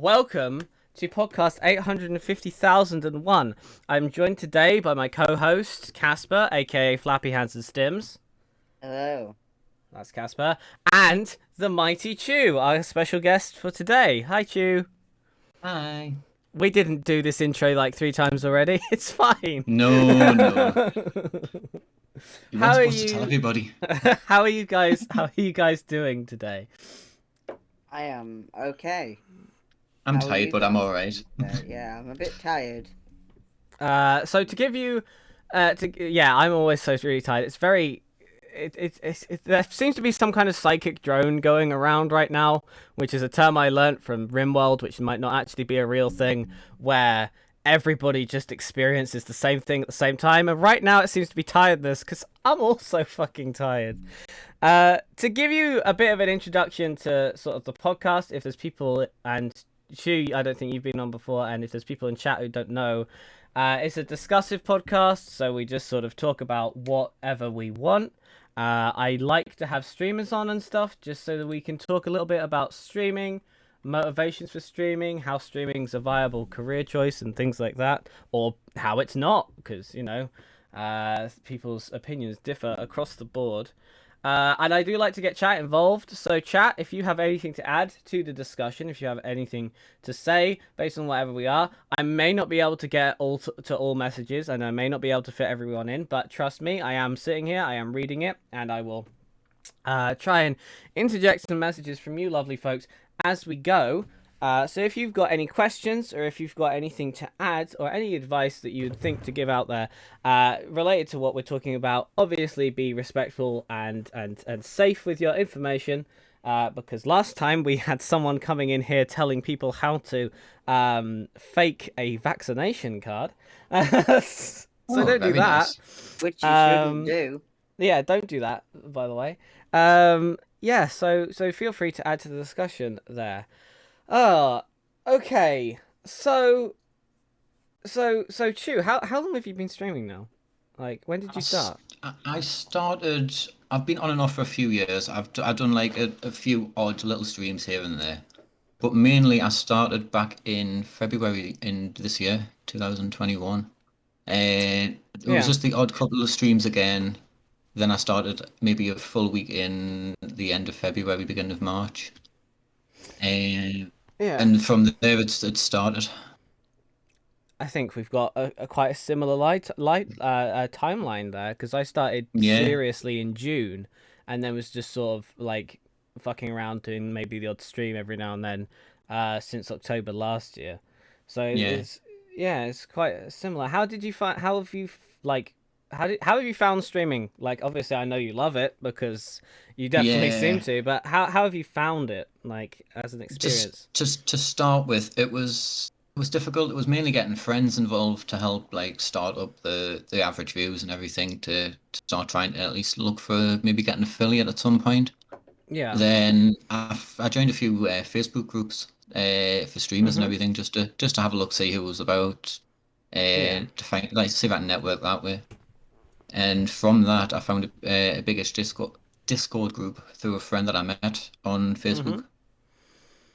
Welcome to podcast 850,001. I'm joined today by my co-host, Casper, aka Flappy Hands and Stims. Hello. That's Casper. And the mighty Chew, our special guest for today. Hi, Chew. Hi. We didn't do this intro like 3 times already. It's fine. No. You How weren't are supposed to tell everybody. How are you guys doing today? I am okay. I'm How are tired, you but I'm doing? alright. Yeah, I'm a bit tired. So to give you, I'm always so really tired. It's very, there seems to be some kind of psychic drone going around right now, which is a term I learnt from RimWorld, which might not actually be a real thing, where everybody just experiences the same thing at the same time. And right now it seems to be tiredness, because I'm also fucking tired. To give you a bit of an introduction to sort of the podcast, if there's people, and Shu, I don't think you've been on before, and if there's people in chat who don't know, it's a discussive podcast, so we just sort of talk about whatever we want. I like to have streamers on and stuff, just so that we can talk a little bit about streaming, motivations for streaming, how streaming's a viable career choice, and things like that, or how it's not, because, people's opinions differ across the board. And I do like to get chat involved. So chat, if you have anything to add to the discussion, if you have anything to say based on whatever we are, I may not be able to get to all messages, and I may not be able to fit everyone in, but trust me, I am sitting here, I am reading it, and I will try and interject some messages from you lovely folks as we go. So if you've got any questions, or if you've got anything to add, or any advice that you'd think to give out there related to what we're talking about, obviously be respectful and safe with your information, because last time we had someone coming in here telling people how to fake a vaccination card. So don't do that. Nice. Which you shouldn't do. Yeah, don't do that, by the way. So feel free to add to the discussion there. Okay. So Chew, how long have you been streaming now? Like, when did you start? I started. I've been on and off for a few years. I've done like a few odd little streams here and there, but mainly I started back in February in this year, 2021. And it was Yeah. just the odd couple of streams again. Then I started maybe a full week in the end of February, beginning of March. And Yeah. and from there it started. I think we've got a quite a similar timeline there, because I started Yeah, seriously in June, and then was just sort of like fucking around doing maybe the odd stream every now and then since October last year. So yeah, it's quite similar. How did you find? How have you like? How have you found streaming? Like, obviously, I know you love it because you definitely seem yeah. to. But how have you found it, like, as an experience? Just to start with, it was difficult. It was mainly getting friends involved to help like start up the average views and everything to start trying to at least look for maybe get an affiliate at some point. Yeah. Then I joined a few Facebook groups for streamers and Mhm. everything just to have a look, see who it was about, Yeah. to find like see if I can network that way. And from that, I found a biggish Discord group through a friend that I met on Facebook.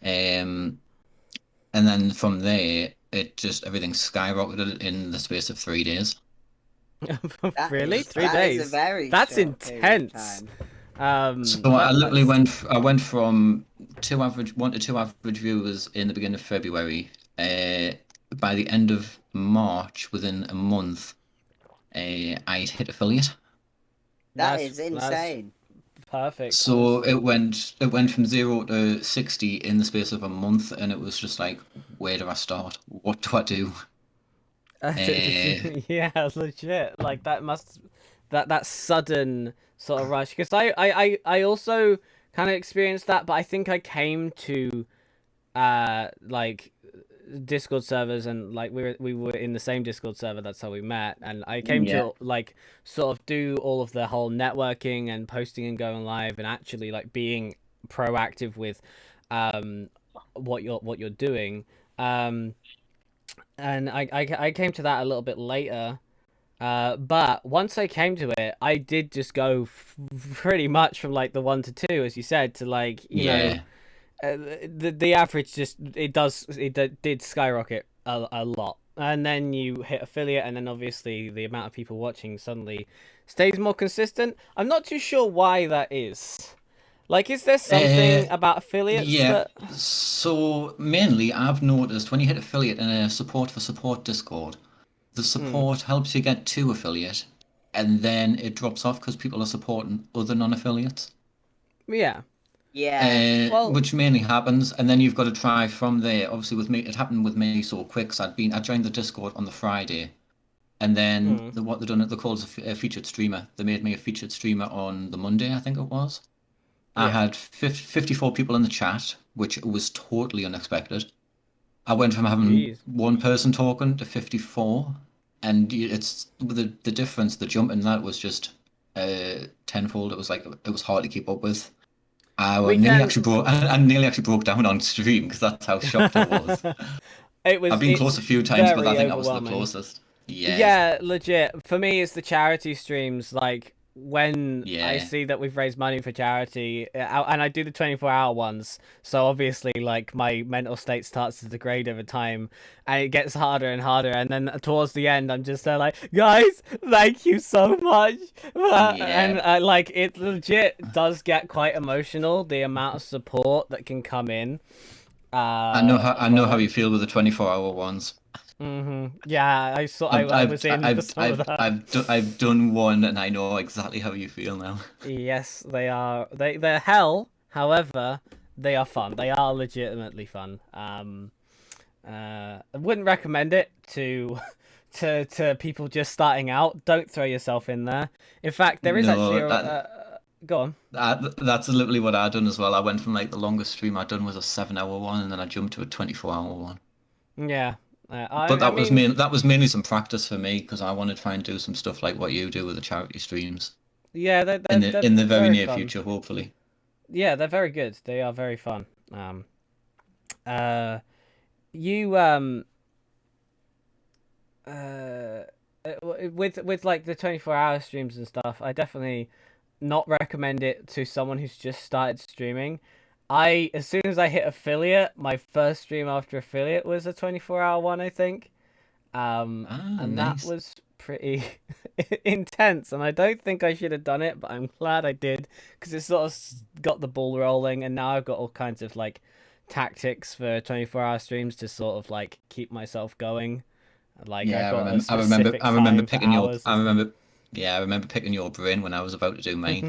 Mhm. Um, and then from there, it just everything skyrocketed in the space of 3 days. That Really? is Three that is a days? very That's short period of intense. time. So I literally That's I went from 1 to 2 average viewers in the beginning of February. By the end of March, within a month, I'd hit affiliate. That that's is that's insane. perfect, So honestly. it went from 0 to 60 in the space of a month, and it was just like, where do I start? What do I do? Uh, Yeah, legit. Like, that sudden sort of rush, because I also kind of experienced that, but I think I came to like Discord servers, and like we were in the same Discord server. That's how we met, and I came yeah, to like sort of do all of the whole networking and posting and going live, and actually like being proactive with um what you're doing. Um, and I came to that a little bit later. But once I came to it, I did just go pretty much from like the 1 to 2, as you said, to like yeah, the average just did skyrocket a lot, and then you hit affiliate, and then obviously the amount of people watching suddenly stays more consistent. I'm not too sure why that is. Like, is there Uh, something about affiliates yeah. that? So mainly, I've noticed when you hit affiliate in a support for support Discord, the Hmm. support helps you get to affiliate, and then it drops off because people are supporting other non-affiliates. Yeah. Yeah. Well. Which mainly happens, and then you've got to try from there. Obviously, with me, it happened with me so quick. So I joined the Discord on the Friday, and then Hmm. what they done, they called a featured streamer. They made me a featured streamer on the Monday, I think it was. I Yeah. had 54 people in the chat, which was totally unexpected. I went from having Jeez. one person talking to 54, and it's the difference, the jump in that was just tenfold. It was like it was hard to keep up with. We Nearly actually can. broke. I nearly actually broke down on stream because that's how shocked I was. I've been It's close a few times, but I very think that was the overwhelming. closest. Yeah, Yeah, legit. For me, it's the charity streams. Like when I yeah, see that we've raised money for charity, and I do the 24-hour ones. So obviously, like my mental state starts to degrade over time, and it gets harder and harder. And then towards the end, I'm just there like, guys, thank you so much. And yeah. like it legit does get quite emotional. The amount of support that can come in. I know how For you feel with the 24-hour ones. Yeah, I saw. I was in for some of that. I've done one, and I know exactly how you feel now. Yes, they are. They're hell. However, they are fun. They are legitimately fun. I wouldn't recommend it to to people just starting out. Don't throw yourself in there. In fact, there is actually No, a. Go on. that's literally what I done as well. I went from like the longest stream I'd done was a 7-hour one, and then I jumped to a 24-hour one. Yeah. But I mean, that was mainly some practice for me because I want to try and do some stuff like what you do with the charity streams yeah, they're in the very very near fun. future, hopefully. Yeah, they're very good. They are very fun. Uh, you uh with like the 24-hour streams and stuff, I definitely not recommend it to someone who's just started streaming. I As soon as I hit affiliate, my first stream after affiliate was a 24-hour one, I think. Ah, And that nice. was pretty intense, and I don't think I should have done it, but I'm glad I did because it sort of got the ball rolling, and now I've got all kinds of like tactics for 24-hour streams to sort of like keep myself going. Like I Yeah, got a specific I remember time for picking your, hours and I stuff. remember, yeah, I remember picking your brain when I was about to do mine.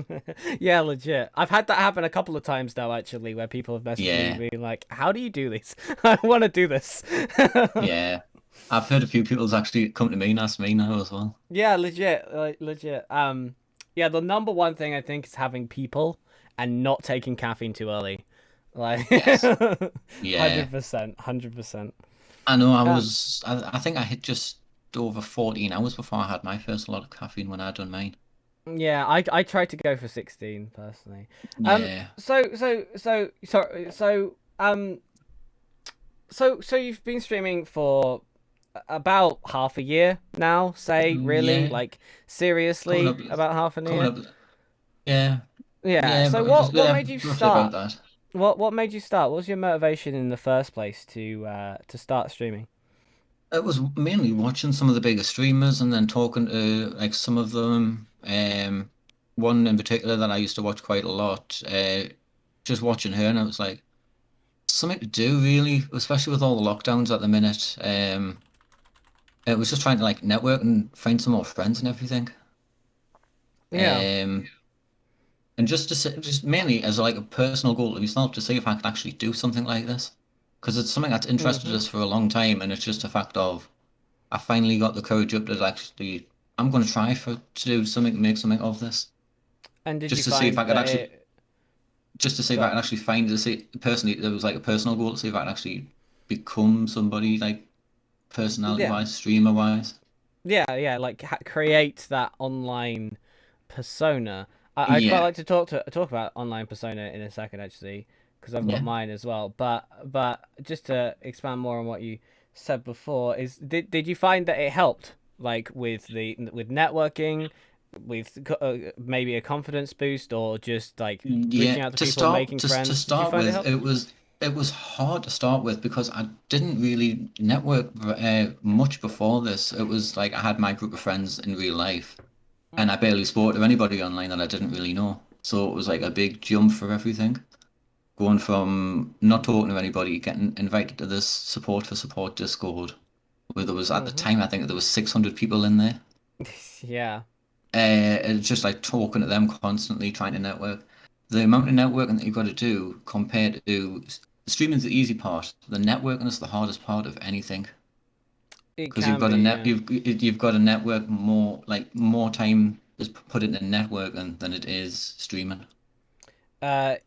Yeah, legit. I've had that happen a couple of times now, actually, where people have messaged me Yeah, being like, "How do you do this? I want to do this." yeah. I've heard a few people's actually come to me and ask me now as well. Yeah, legit, like, legit. Yeah, the number one thing I think is having people and not taking caffeine too early. Like, Yes. 100%, Yeah. 100%. I know Um, I think I hit just over 14 hours before I had my first lot of caffeine when I done mine. yeah, I tried to go for 16 personally. Um, Yeah. so you've been streaming for about half a year now, say, really? Yeah. Like, Coming up, seriously, about half a coming year? up. Yeah. Yeah. Yeah, So but just, what yeah, made you roughly about start? that. What made you start? What was your motivation in the first place to start streaming? It was mainly watching some of the bigger streamers and then talking to like some of them. One in particular that I used to watch quite a lot. Just watching her, and it was like something to do, really, especially with all the lockdowns at the minute. It was just trying to like network and find some more friends and everything. Yeah. And just mainly as like a personal goal of yourself to see if I could actually do something like this, because it's something that's interested Mhm. us for a long time, and it's just a fact of I finally got the courage up to actually I'm going to try to do something, make something of this, And did you just to see if find I could that actually it just to see if I got? could actually find to see personally there was like a personal goal to see if I could actually become somebody like personality Yeah. wise, streamer wise. Yeah. Like create that online persona. I'd quite Yeah, like to talk about online persona in a second, actually, because I've got yeah. mine as well. But just to expand more on what you said before, is did you find that it helped, like with networking? maybe a confidence boost or just like Yeah, reaching out to to people, start making to friends? Did you start find it with, helped? it was hard to start with because I didn't really network much before this. It was like I had my group of friends in real life, and I barely spoke to anybody online that I didn't really know. So it was like a big jump for everything. Going from not talking to anybody, getting invited to this support Discord, where there was at the Mm-hmm. time I think there was 600 people in there. Yeah. It's just like talking to them constantly, trying to network. The amount of networking that you've got to do compared to streaming is the easy part. The networking is the hardest part of anything It because you've can got be, yeah. you've got to network more, like more time is put into networking than it is streaming.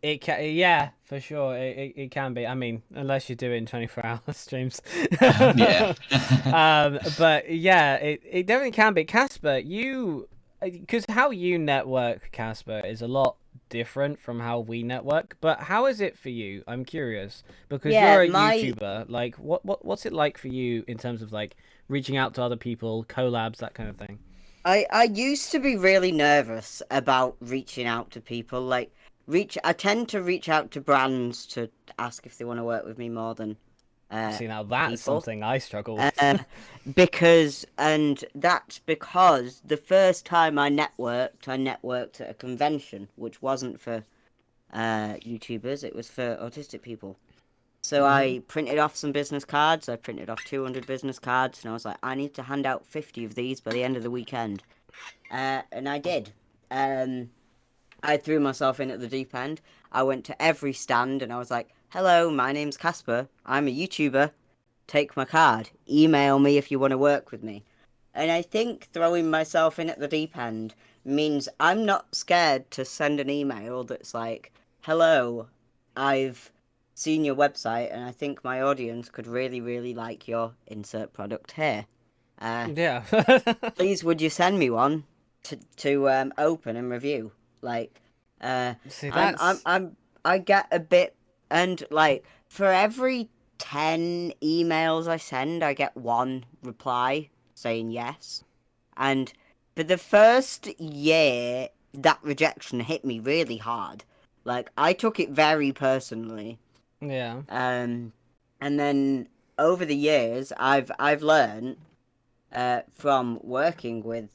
It can, yeah, for sure. It can be. I mean, unless you're doing 24-hour streams. Yeah. But yeah, it definitely can be. Casper, because how you network, Casper, is a lot different from how we network. But how is it for you? I'm curious because Yeah, you're a my YouTuber. Like, what's it like for you in terms of like reaching out to other people, collabs, that kind of thing? I used to be really nervous about reaching out to people. Like reach I tend to reach out to brands to ask if they want to work with me more than uh See, now that's people. something I struggle Uh, with. and that's because the first time I networked at a convention, which wasn't for YouTubers, it was for autistic people. So Hmm. I printed off some business cards. I printed off 200 business cards, and I was like, I need to hand out 50 of these by the end of the weekend. And I did. Um, I threw myself in at the deep end. I went to every stand, and I was like, "Hello, my name's Casper. I'm a YouTuber. Take my card. Email me if you want to work with me." And I think throwing myself in at the deep end means I'm not scared to send an email that's like, "Hello, I've seen your website and I think my audience could really, really like your insert product here. Uh, Yeah. Please, would you send me one to open and review?" Like, uh, See, I'm I'm that's I'm I get a bit, and like for every 10 emails I send, I get one reply saying yes. And for the first year, that rejection hit me really hard. Like I took it very personally. yeah. Um, and then over the years, I've learned from working with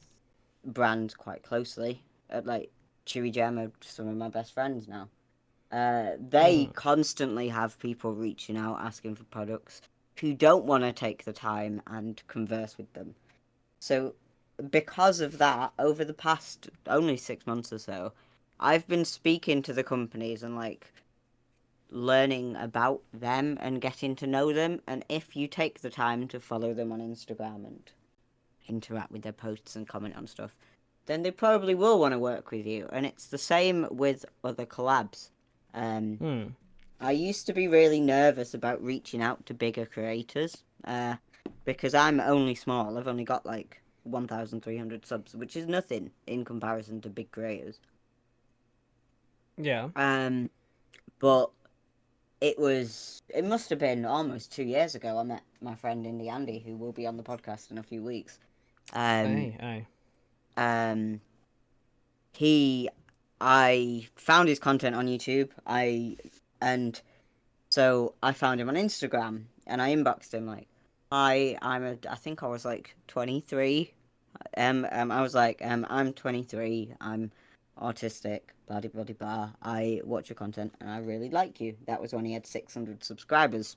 brands quite closely. Like Chewy Gem are some of my best friends now. They Mm. constantly have people reaching out asking for products who don't want to take the time and converse with them. So, because of that, over the past only 6 months or so, I've been speaking to the companies and like learning about them and getting to know them. And if you take the time to follow them on Instagram and interact with their posts and comment on stuff, then they probably will want to work with you. And it's the same with other collabs. Um, Hmm. I used to be really nervous about reaching out to bigger creators because I'm only small. I've only got like 1,300 subs, which is nothing in comparison to big creators. Yeah. Um, but it must have been almost 2 years ago. I met my friend Indy Andy, who will be on the podcast in a few weeks. Um, Hey, hey. um, he, I found his content on YouTube. And so I found him on Instagram, and I inboxed him like, "Hi, I think I was like 23. I was like, I'm 23. I'm autistic. Blah blah blah blah. I watch your content, and I really like you." That was when he had 600 subscribers.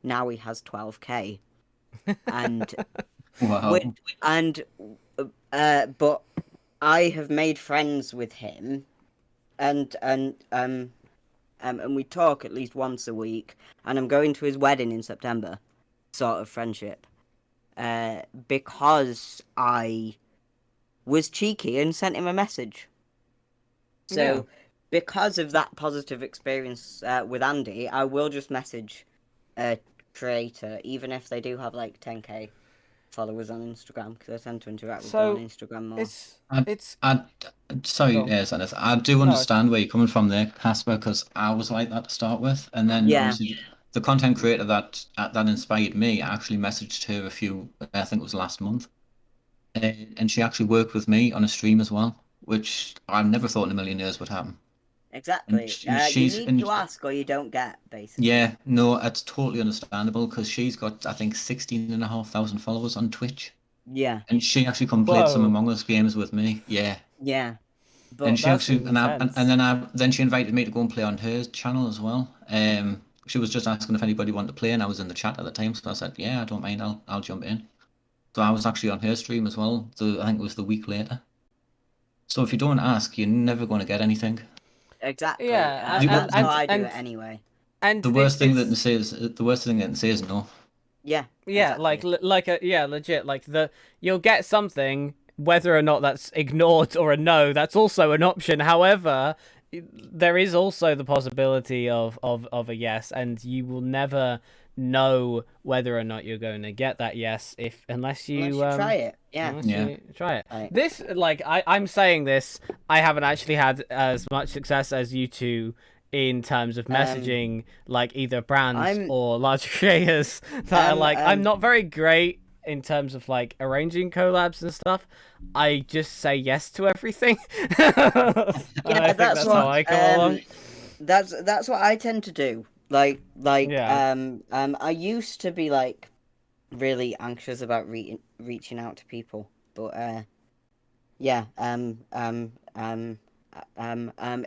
Now he has 12K, and with Wow. and but I have made friends with him, and we talk at least once a week, and I'm going to his wedding in September, sort of friendship, because I was cheeky and sent him a message. Yeah. So, because of that positive experience with Andy, I will just message a creator, even if they do have like 10K followers on Instagram, because I tend to interact with them on So Instagram more. it's I, it's I, sorry, go. yes, Dennis. I do No, it's fine. understand where you're coming from there, Casper, because I was like that to start with, and then Yeah, obviously the content creator that inspired me, I actually messaged her a few, I think it was last month, and she actually worked with me on a stream as well, which I never thought in a million years would happen. And Exactly. You she's need and to ask or you don't get, basically. yeah, no, that's totally understandable because she's got I think 16,500 followers on Twitch, Yeah, and she actually come played some Whoa. Among Us games with me. Yeah, yeah. and But she That's actually intense. then she invited me to go and play on her channel as well. She was just asking if anybody wanted to play, and I was in the chat at the time, so I said, yeah, I don't mind, I'll jump in. So I was actually on her stream as well. I think it was the week later. So if you don't ask, you're never going to get anything. exactly. Yeah, The, and That's how and I do it and anyway. and the it's worst thing that they it's say is the worst thing that they say is no. Yeah, yeah, like exactly. legit, like you'll get something whether or not that's ignored or a no. That's also an option. However, there is also the possibility of a yes, and you will never know whether or not you're going to get that yes if Unless you try it. Yeah. unless Yeah. you try it. Like, This, like, I'm saying this, I haven't actually had as much success as you two in terms of um, messaging, like, either brands I'm, or large creators that are like, I'm um, not very great in terms of, like, arranging collabs and stuff. I just say yes to everything. And I yeah, think that's that's how what, I come along. that's what I tend to do. Yeah. I used to be like really anxious about reaching out to people, but yeah,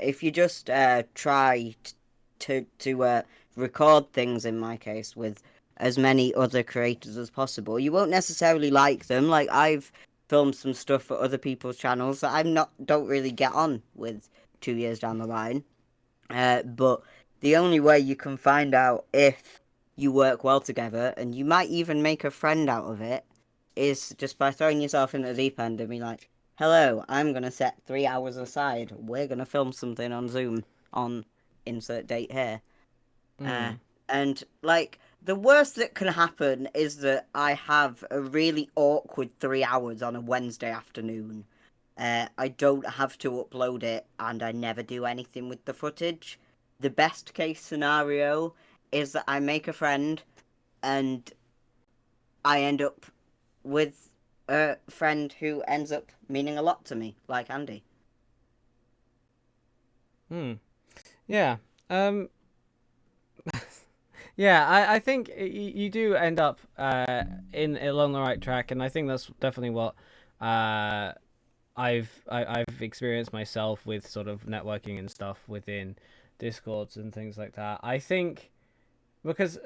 if you just try to record things, in my case, with as many other creators as possible, you won't necessarily like them. Like I've filmed some stuff for other people's channels that don't really get on with 2 years down the line. But the only way you can find out if you work well together, and you might even make a friend out of it, is just by throwing yourself in the deep end and be like, "Hello, I'm gonna set 3 hours aside. We're gonna film something on Zoom on insert date here." Uh, Mm. and like the worst that can happen is that I have a really awkward 3 hours on a Wednesday afternoon. I don't have to upload it, and I never do anything with the footage. The best case scenario is that I make a friend and I end up with a friend who ends up meaning a lot to me, like Andy. Hmm. Yeah. Um. Yeah, I think you do end up in along the right track, and I think that's definitely what uh, I've experienced myself with sort of networking and stuff within discords and things like that. I think because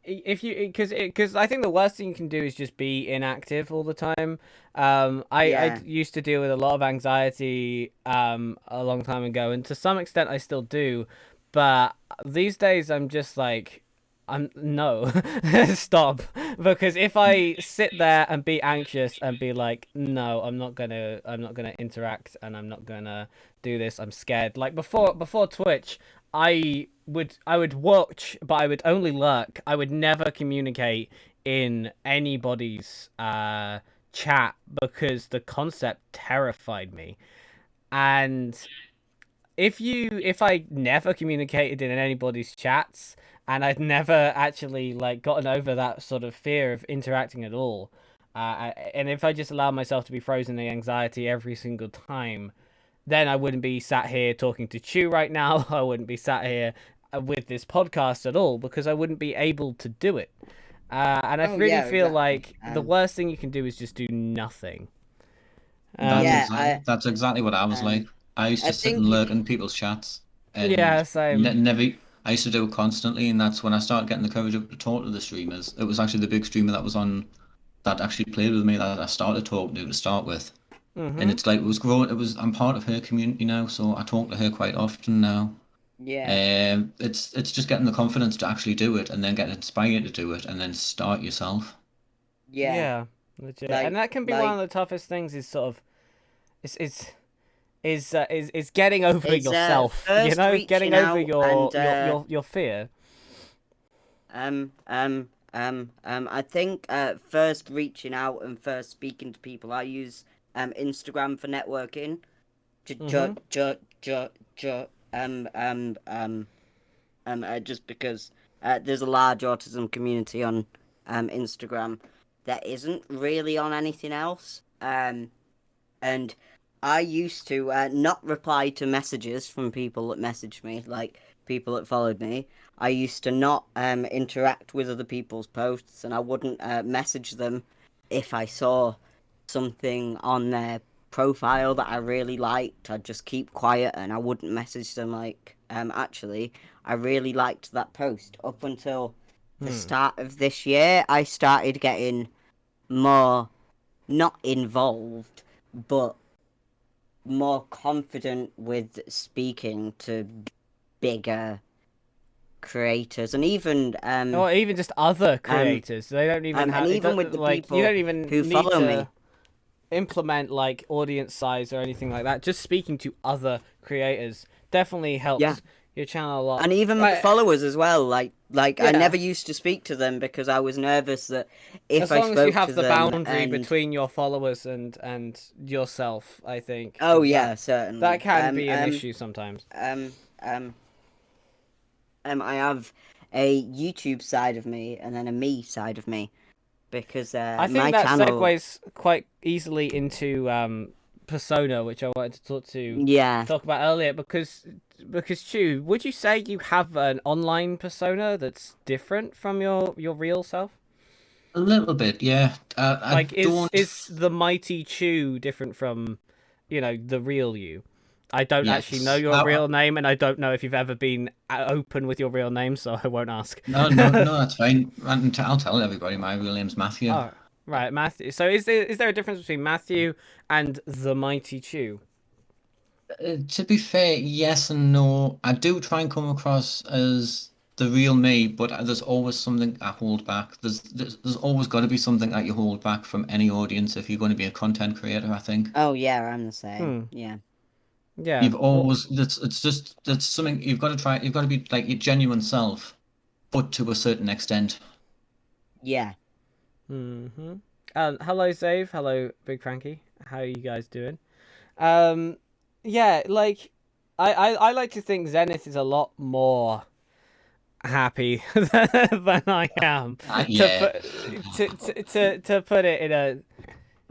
if you because I think the worst thing you can do is just be inactive all the time. I Yeah, used to deal with a lot of anxiety a long time ago, and to some extent I still do, but these days I'm just like, I'm no, stop, because if I sit there and be anxious and be like, no, I'm not gonna interact, and I'm not gonna do this, I'm scared. Like before Twitch, I would watch, but I would only lurk. I would never communicate in anybody's chat because the concept terrified me. And if I never communicated in anybody's chats and I'd never actually like gotten over that sort of fear of interacting at all, and if I just allowed myself to be frozen in anxiety every single time, then I wouldn't be sat here talking to Chew right now. I wouldn't be sat here with this podcast at all because I wouldn't be able to do it. And I oh really yeah, feel exactly. like the worst thing you can do is just do nothing. Yeah, That's exactly what I was like. um, I used I to sit and think, lurk in people's chats and Yeah, same. never. I used to do it constantly, and that's when I started getting the courage up to talk to the streamers. It was actually the big streamer that was on that actually played with me that I started talking to start with, and Mm-hmm. it's like it was growing. It was I'm part of her community now, so I talk to her quite often now. yeah, It's just getting the confidence to actually do it, and then get inspired to do it, and then start yourself. yeah, Yeah, legit. And like, that can be one of like the toughest things. Is sort of is getting over is yourself. You first know, getting reaching over out your and your your your fear. I think first reaching out and first speaking to people. I use Instagram for networking. J- j- Mm-hmm. j- j- j- just because there's a large autism community on Instagram that isn't really on anything else. And I used to not reply to messages from people that messaged me, like people that followed me. I used to not interact with other people's posts, and I wouldn't message them if I saw something on their profile that I really liked. I'd just keep quiet and I wouldn't message them like, actually, I really liked that post. Up until the start of this year, I started getting more, not involved, but more confident with speaking to bigger creators and even or even just other creators. They don't even and have it. even with the Like you people don't even who need follow to me. implement like audience size or anything like that. Just speaking to other creators definitely helps Yeah. your channel a lot. And even my Like, followers as well. Like I yeah, never used to speak to them because I was nervous that if as I long as you spoke to have the them boundary and between your followers and yourself, I think, oh 'cause yeah, that certainly. can be an issue sometimes. Um um I have a YouTube side of me and then a me side of me because I my think that channel. segues quite easily into persona, which I wanted to Yeah. talk about earlier, because Chew, would you say you have an online persona that's different from your real self? A little bit, yeah. I Like, don't. is the mighty Chew different from, the real you? I don't actually know Yes. your real name, and I don't know if you've ever been open with your real name, so I won't ask. No, no, no, that's fine. I'll tell everybody my real name's Matthew. Oh, right, Matthew. So is there a difference between Matthew and the mighty Chew? To be fair, yes and no. I do try and come across as the real me, but there's always something I hold back. There's always got to be something that you hold back from any audience if you're going to be a content creator, I think. Oh yeah, I'm the same. Hmm. Yeah. Yeah. You've Well, always it's just that's something you've got to try. You've got to be like your genuine self, but to a certain extent. Yeah. mm-hmm. Hello, Zave. Hello, Big Frankie. How are you guys doing? Um, yeah, like I like to think Zenith is a lot more happy than I am. To Yeah, put to put it in a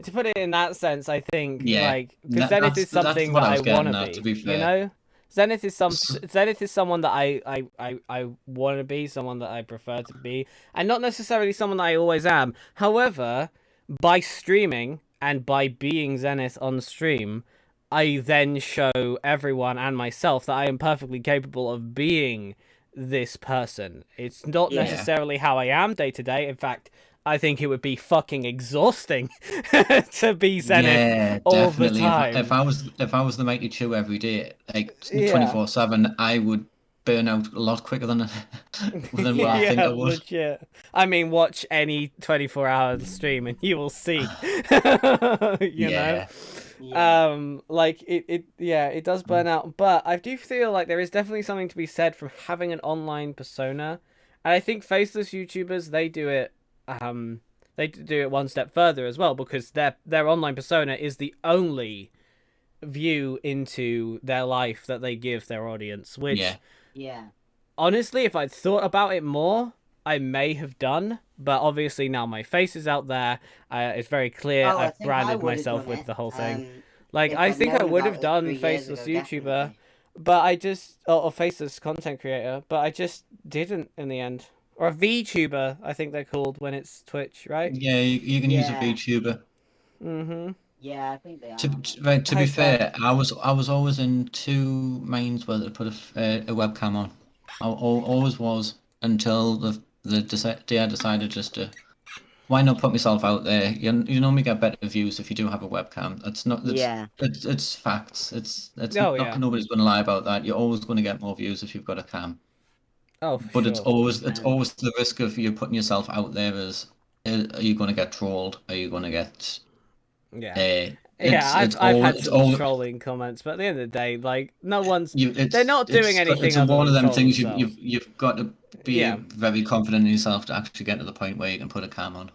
to put it in that sense, I think yeah. like because Zenith is That's something what that I I was want to getting at. To be. be You fair, know, Zenith is someone that I want to be, someone that I prefer to be, and not necessarily someone that I always am. However, by streaming and by being Zenith on stream, I then show everyone and myself that I am perfectly capable of being this person. It's not Yeah. yeah. necessarily how I am day to day. In fact, I think it would be fucking exhausting to be Zenith Yeah, all the definitely. time. If I was the mighty chew every day, like Yeah. 24/7, I would burn out a lot quicker than than what I Yeah. think I Yeah, would. legit. I mean, watch any 24-hour stream and you will see. you know? Yeah. Yeah. Like yeah, it does burn out, but I do feel like there is definitely something to be said from having an online persona. And I think faceless YouTubers, they do it one step further as well because their online persona is the only view into their life that they give their audience, Yeah. which Yeah. honestly, if I'd thought about it more, I may have done. But obviously now my face is out there. It's very clear. Oh, I I've think I branded would have myself done with it. the whole thing. Like If I I'd think I known would about have it done 3 years faceless ago, YouTuber, definitely. but I just or faceless content creator, but I just didn't in the end. Or a VTuber, I think they're called when it's Twitch, right? Yeah, you can use a Yeah. VTuber. Mm-hmm. Yeah, I think they To, are. right, to be fair, Exactly. I was always in two minds whether to put a webcam on. Always was until the day I decided just to why not put myself out there? You normally get better views if you do have a webcam. Yeah. It's facts. It's Oh not yeah. nobody's going to lie about that. You're always going to get more views if you've got a cam. Oh for But sure. it's always the risk of you putting yourself out there as are you going to get trolled? Are you going to get Yeah. uh, Yeah, I've had it's some all trolling comments, but at the end of the day, like no one's they're it's not doing anything a other one of than them troll things themselves. you've got to be Yeah. very confident in yourself to actually get to the point where you can put a cam on.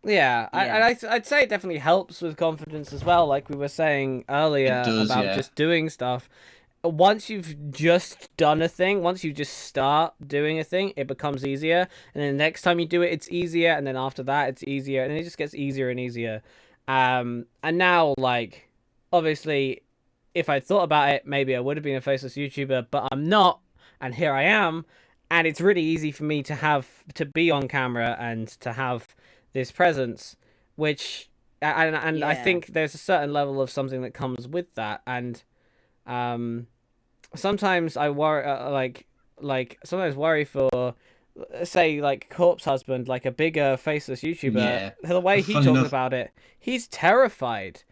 Yeah, Yeah. I'd say it definitely helps with confidence as well, like we were saying It earlier does, about yeah. just doing stuff. Once you've just done a thing, once you just start doing a thing, it becomes easier. And then the next time you do it, it's easier. And then after that, it's easier. And it just gets easier and easier. And now, like, obviously, if I'd thought about it, maybe I would have been a faceless YouTuber, but I'm not, and here I am, and it's really easy for me to be on camera and to have this presence, which and I Yeah. think there's a certain level of something that comes with that, and um, sometimes I worry, sometimes worry for, say, like Corpse Husband, like a bigger faceless YouTuber. Yeah. The way he Fun talks enough. about it, he's terrified,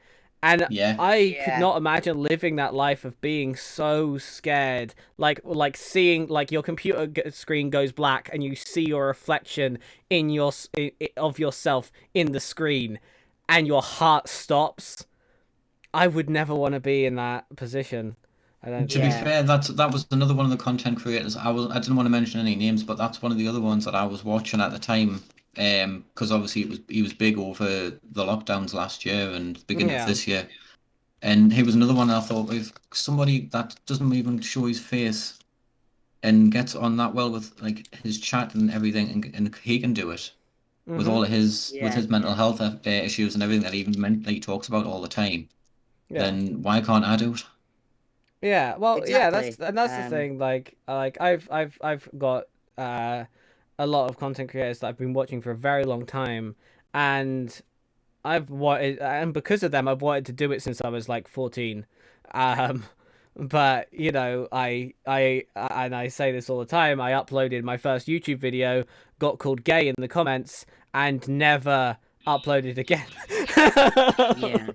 and Yeah. I could Yeah. not imagine living that life of being so scared, like seeing like your computer screen goes black and you see your reflection in of yourself in the screen, and your heart stops. I would never want to be in that position. I don't To be think. Yeah. fair, that was another one of the content creators. I didn't want to mention any names, but that's one of the other ones that I was watching at the time. Because obviously he was big over the lockdowns last year and the beginning of Yeah. this year. And he was another one I thought if somebody that doesn't even show his face and gets on that well with like his chat and everything, and he can do it with Mm-hmm. all of Yeah. his mental health issues and everything that he talks about all the time. Yeah. Then why can't I do it? Yeah. Well, yeah, Exactly. that's the thing. Like I've got uh a lot of content creators that I've been watching for a very long time, and because of them, I've wanted to do it since I was like 14. Um, but and I say this all the time. I uploaded my first YouTube video, got called gay in the comments, and never uploaded again. Yeah.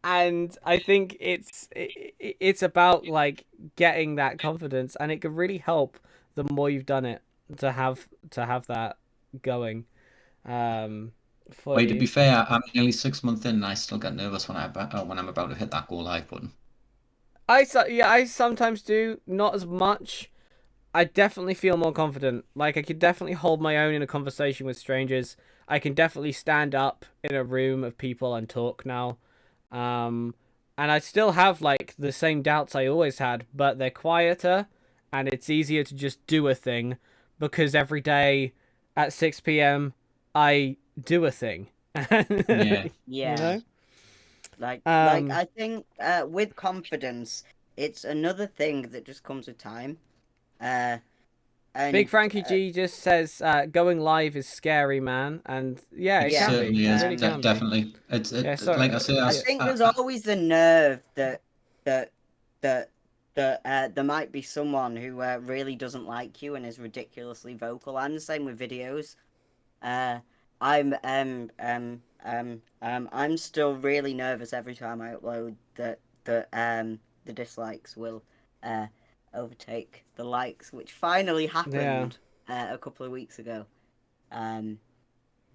And I think it's about like getting that confidence, and it can really help the more you've done it to have that going um for Wait, to be you. fair, I'm nearly 6 months in and I still get nervous when I'm about to hit that go live button. Yeah, I sometimes do, not as much. I definitely feel more confident. Like I could definitely hold my own in a conversation with strangers. I can definitely stand up in a room of people and talk now. Um, and I still have like the same doubts I always had, but they're quieter, and it's easier to just do a thing because every day at 6 p.m. I do a thing. Yeah. You Yeah. know? Like Um, I think with confidence, it's another thing that just comes with time. Uh, Big and Frankie G just says going live is scary, man, and yeah, It it can be. certainly It is, really can be. definitely. Yeah, Like I sorry. say, I Yeah, think there's always the nerve that that there might be someone who really doesn't like you and is ridiculously vocal. I'm the same with videos. Uh, I'm still really nervous every time I upload that the dislikes will uh overtake the likes, which finally yeah, happened a couple of weeks ago. Um,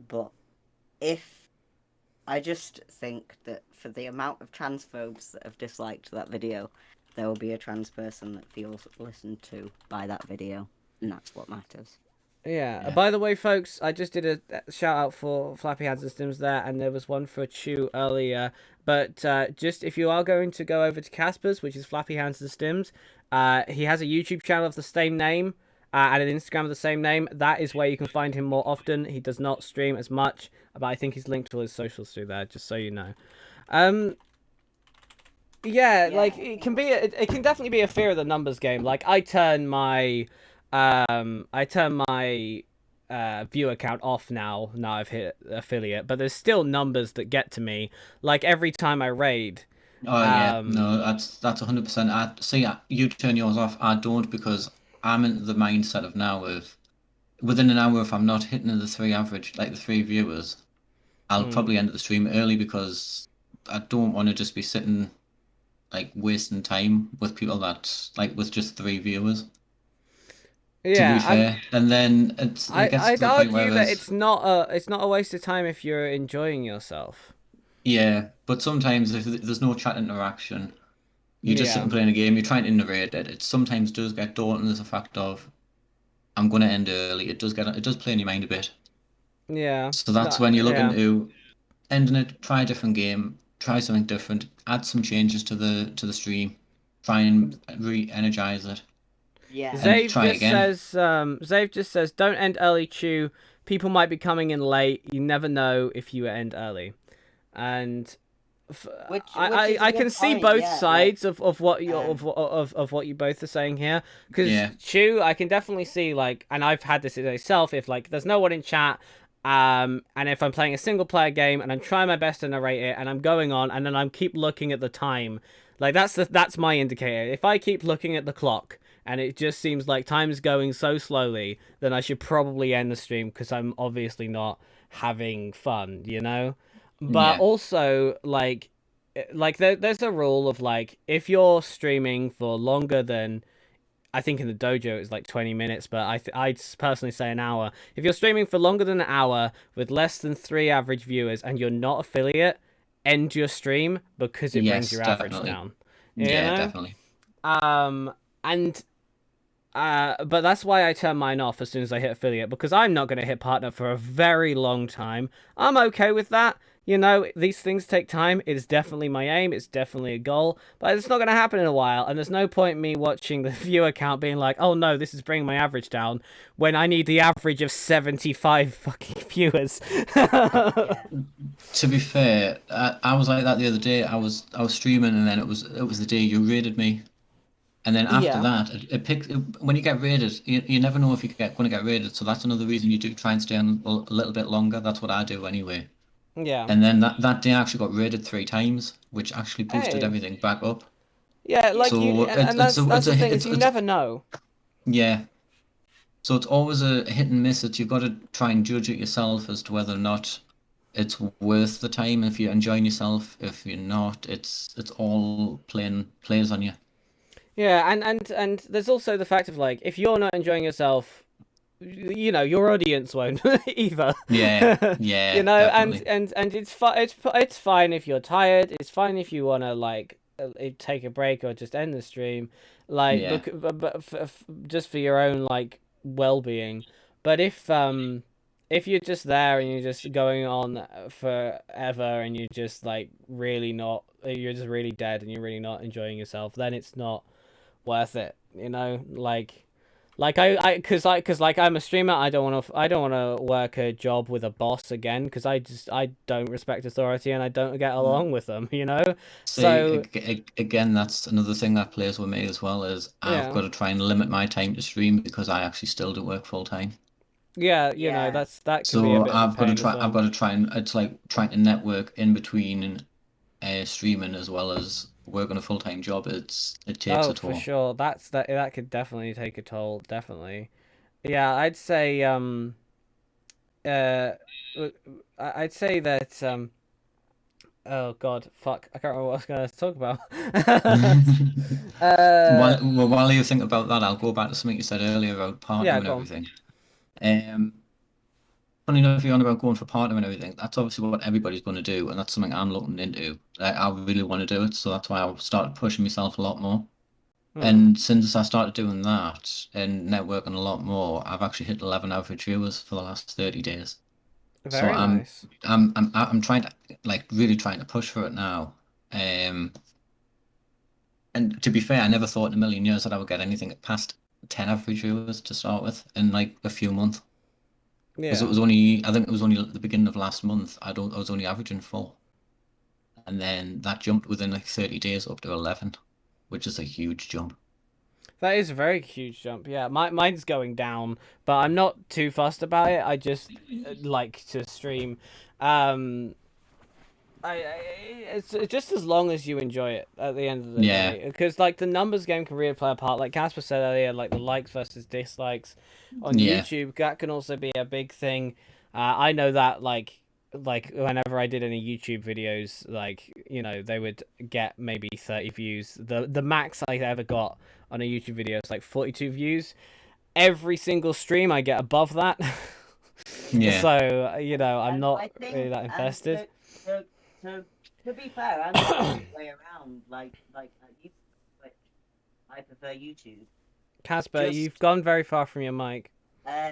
but if I just think that for the amount of transphobes that have disliked that video, there will be a trans person that feels listened to by that video, and that's what matters. yeah. yeah. By the way, folks, I just did a shout out for Flappy Hands and Stims there, and there was one for Chew earlier. But just if you are going to go over to Casper's, which is Flappy Hands and Stims, he has a YouTube channel of the same name. And an Instagram of the same name. That is where you can find him more often. He does not stream as much, but I think he's linked to all his socials through there, just so you know. Um, yeah, Yeah, like it can definitely be a fear of the numbers game. Like I turn my view account off now I've hit affiliate, but there's still numbers that get to me. Like every time I raid. Oh yeah, Um no, that's 100%. I see. You turn yours off. I don't because I'm in the mindset of now of within an hour if I'm not hitting the three average, like the three viewers, I'll mm, probably end the stream early because I don't want to just be sitting like wasting time with people that like with just three viewers. To be yeah, fair, and then it gets I'd to the point argue where that it's it's not a waste of time if you're enjoying yourself. yeah, but sometimes if there's no chat interaction, you're just Yeah. sitting playing a game, you're trying to narrate it. It sometimes does get daunting as a fact of I'm going to end early. It does play in your mind a bit. Yeah. So that's when you look Yeah. into ending it, try a different game, try something different, add some changes to the stream, try and re-energize it. Yeah. and Zave try just again. says, Zave just says, don't end early, Chew. People might be coming in late. You never know if you end early. And f- Which is a I can good see point. both Yeah. Like, sides of what you um, of what you both are saying here. Because Yeah. Chew, I can definitely see, like, and I've had this in myself. If like there's no one in chat, and if I'm playing a single player game and I'm trying my best to narrate it and I'm going on and then I'm keep looking at the time, like that's my indicator. If I keep looking at the clock and it just seems like time's going so slowly, then I should probably end the stream because I'm obviously not having fun, you know? But Yeah. also, there's a rule of, like, if you're streaming for longer than, I think in the dojo it's like 20 minutes, but I'd personally say an hour. If you're streaming for longer than an hour with less than 3 average viewers and you're not affiliate, end your stream because it brings Yes, your average definitely. down. You Yeah, know? definitely. And but that's why I turn mine off as soon as I hit affiliate, because I'm not going to hit partner for a very long time. I'm okay with that. You know, these things take time. It is definitely my aim. It's definitely a goal, but it's not going to happen in a while. And there's no point in me watching the viewer count being like, oh no, this is bringing my average down when I need the average of 75 fucking viewers. yeah. To be fair, I was like that the other day. I was streaming, and then it was the day you raided me, and then after Yeah. that, it picked. When you get raided, you never know if you get going to get raided. So that's another reason you do try and stay on a little bit longer. That's what I do anyway. Yeah. And then that day I actually got raided 3 times, which actually boosted Hey. everything back up. Yeah, like Yeah. you, So and that's the thing, is you never know. yeah. So it's always a hit and miss. You've got to try and judge it yourself as to whether or not it's worth the time. If you're enjoying yourself, if you're not, it's all plays on you. Yeah, and there's also the fact of, like, if you're not enjoying yourself, you know, your audience won't either. Yeah, You yeah, know, definitely. and it's fine if you're tired. It's fine if you want to, like, take a break or just end the stream, like, Yeah. but just for your own, like, well-being. But if you're just there and you're just going on forever and you're just, like, really not, you're just really dead and you're really not enjoying yourself, then it's not worth it, you know. Like because like I'm a streamer. I don't want to work a job with a boss again, because I don't respect authority and I don't get Mm. along with them, you know. See, So again, that's another thing that plays with me as well, is I've yeah, got to try and limit my time to stream because I actually still do work full time. yeah, you know, Yeah. that can be a So bit of a pain as I've well. got to try, and it's like trying to network in between streaming as well as working a full-time job. It takes Oh, a for toll. sure. That could definitely take a toll. Definitely. Yeah, I'd say uh I'd say that oh god, fuck, I can't remember what I was gonna talk about. uh While you think about that, I'll go back to something you said earlier about partner yeah, and go on. everything. Um, Funny enough, you're on about going for partner and everything. That's obviously what everybody's going to do, and that's something I'm looking into. I really want to do it, so that's why I started pushing myself a lot more. Hmm. And since I started doing that and networking a lot more, I've actually hit 11 average viewers for the last 30 days. So Very nice. I'm trying to, like, really trying to push for it now. Um, and to be fair, I never thought in a million years that I would get anything past 10 average viewers to start with in like a few months. Because it Yeah. was only, I think it was only at the beginning of last month. I was only averaging 4, and then that jumped within like 30 days up to 11, which is a huge jump. That is a very huge jump. Yeah, mine's going down, but I'm not too fussed about it. I just like to stream. Um, it's just as long as you enjoy it at the end of the Yeah, day, because, like, the numbers game can really play a part. Like Casper said earlier, like the likes versus dislikes on yeah, YouTube, that can also be a big thing. I know that, like whenever I did any YouTube videos, like, you know, they would get maybe 30 views. The max I ever got on a YouTube video is like 42 views. Every single stream I get above that. yeah, So, you know, I'm And not I really think, that invested. to, to, to be fair, I'm the opposite way around. Like you, which I prefer YouTube. Casper, you've Just, gone very far from your mic. uh,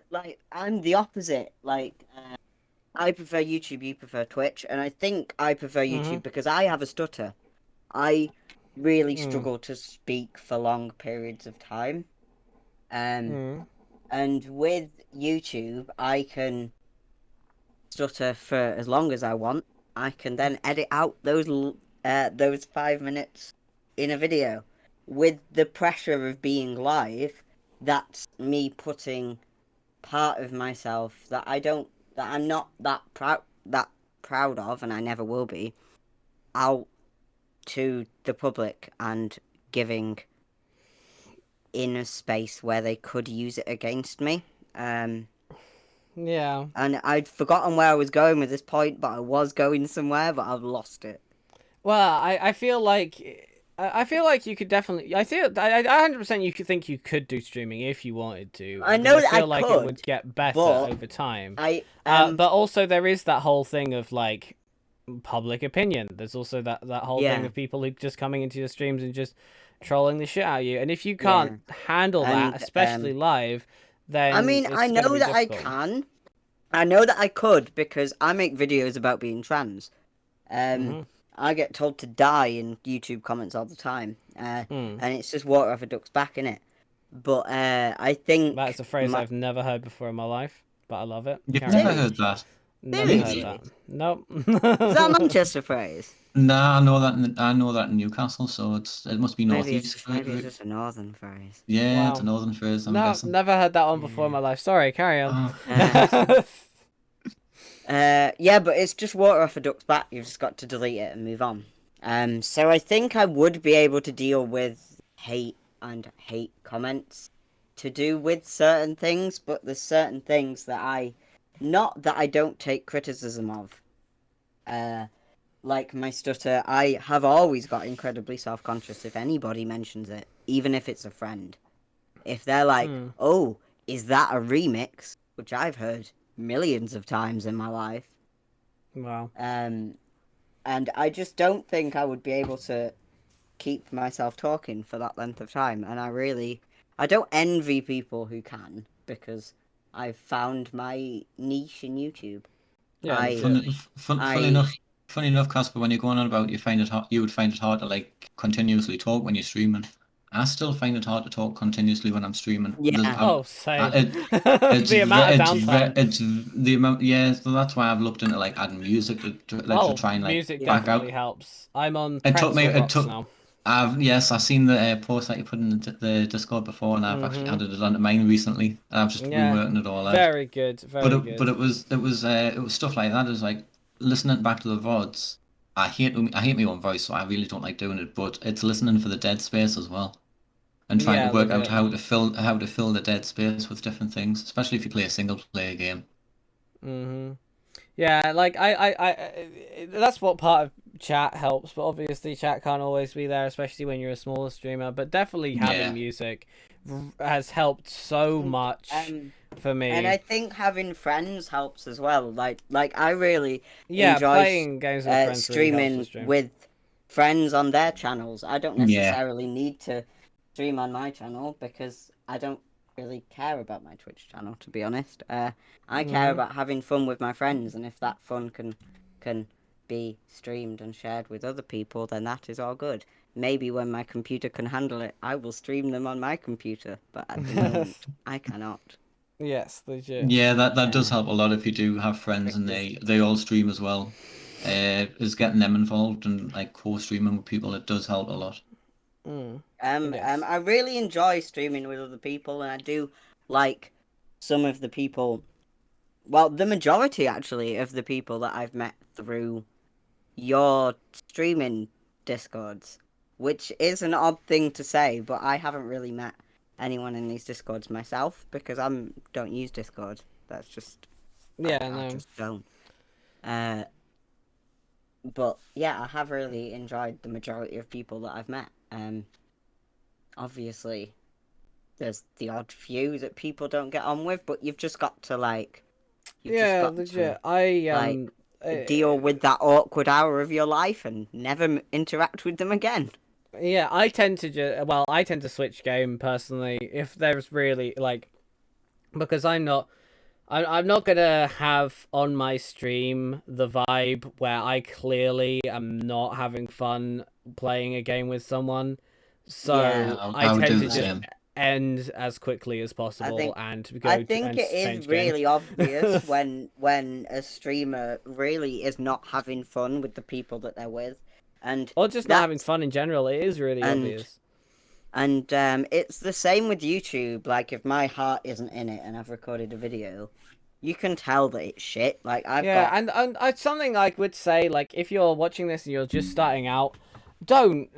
like I'm the opposite. Like, I prefer YouTube, you prefer Twitch, and I think I prefer Mm-hmm. YouTube because I have a stutter. I really struggle to speak for long periods of time. And with YouTube, I can stutter for as long as I want. I can then edit out those 5 minutes in a video. With the pressure of being live, that's me putting part of myself that I'm not that proud of, and I never will be, out to the public and giving in a space where they could use it against me. Yeah. And I'd forgotten where I was going with this point, but I was going somewhere, but I've lost it. Well, I feel like you could definitely. I 100% you could think you could do streaming if you wanted to. I know I that feel I like could, it would get better but over time. but But also there is that whole thing of like public opinion. There's also that whole thing Yeah. of people who just coming into your streams and just trolling the shit out of you. And if you can't handle that, And, especially live, then I mean, it's I gonna know be that I difficult. can. I know that I could because I make videos about being trans. I get told to die in YouTube comments all the time, and it's just water off a duck's back, innit? But I think That's a phrase I've never heard before in my life, but I love it. You've Carry never on. heard that? Never heard Seriously? that. Nope. Is that a Manchester phrase? Nah, I know that in Newcastle, so it must be Maybe it's northeast. just maybe it's just a northern phrase. Yeah, it's a Wow. northern phrase, I'm No, guessing. never heard that one before in my life. Sorry, carry on. Oh. Yeah, but it's just water off a duck's back. You've just got to delete it and move on. So I think I would be able to deal with hate comments to do with certain things, but there's certain things that not that I don't take criticism of. Like my stutter, I have always got incredibly self-conscious if anybody mentions it, even if it's a friend. If they're like, "Oh, is that a remix?" which I've heard millions of times in my life. Wow. And I just don't think I would be able to keep myself talking for that length of time. And I don't envy people who can, because I've found my niche in YouTube. Yeah, I- legit. Funny enough, Casper, when you're going on about you would find it hard to like continuously talk when you're streaming. I still find it hard to talk continuously when I'm streaming. Yeah. Oh, same. It's The amount of downtime. it's the amount. Yeah, so that's why I've looked into like adding music to try and like music back out. definitely helps. I'm on It took me. Pretzel It Rocks took. now. I've seen the post that you put in the Discord before, and I've actually added it onto mine recently. And I've just been working it all out. Very good. Very good. But it was stuff like that. It was like listening back to the VODs. I hate my own voice, so I really don't like doing it. But it's listening for the dead space as well, and trying to work out legit. how to fill the dead space with different things, especially if you play a single player game. Yeah, like that's what part of chat helps, but obviously chat can't always be there, especially when you're a smaller streamer. But definitely having music has helped so much for me. And I think having friends helps as well. Like I really enjoy enjoy playing games with friends. streaming really stream. with friends on their channels. I don't necessarily need to stream on my channel because I don't really care about my Twitch channel, to be honest. I care about having fun with my friends, and if that fun can be streamed and shared with other people, then that is all good. Maybe when my computer can handle it, I will stream them on my computer, but at the moment, I cannot. Yes, legit. Yeah, that does help a lot if you do have friends and they all stream as well. Is getting them involved and like co-streaming with people, it does help a lot. I really enjoy streaming with other people, and I do like some of the people. Well, the majority actually of the people that I've met through your streaming Discords, which is an odd thing to say, but I haven't really met anyone in these Discords myself because I don't use Discord. That's just I just don't. But yeah, I have really enjoyed the majority of people that I've met. Obviously, there's the odd few that people don't get on with, but you've just got to like. Legit. Deal with that awkward hour of your life and never interact with them again. Yeah, I tend to switch game personally if there's really like, because I'm not I'm not gonna have on my stream the vibe where I clearly am not having fun playing a game with someone. Yeah, So Yeah, I I would tend do to the just same. end as quickly as I possible think and I go to think and it is change game. really obvious when a streamer really is not having fun with the people that they're with, and Or just not having that's fun in general. It is really and obvious. it's the same with YouTube. Like if my heart isn't in it and I've recorded a video, you can tell that it's shit. Like I've Yeah, got and something I would say, like, if you're watching this and you're just starting out, don't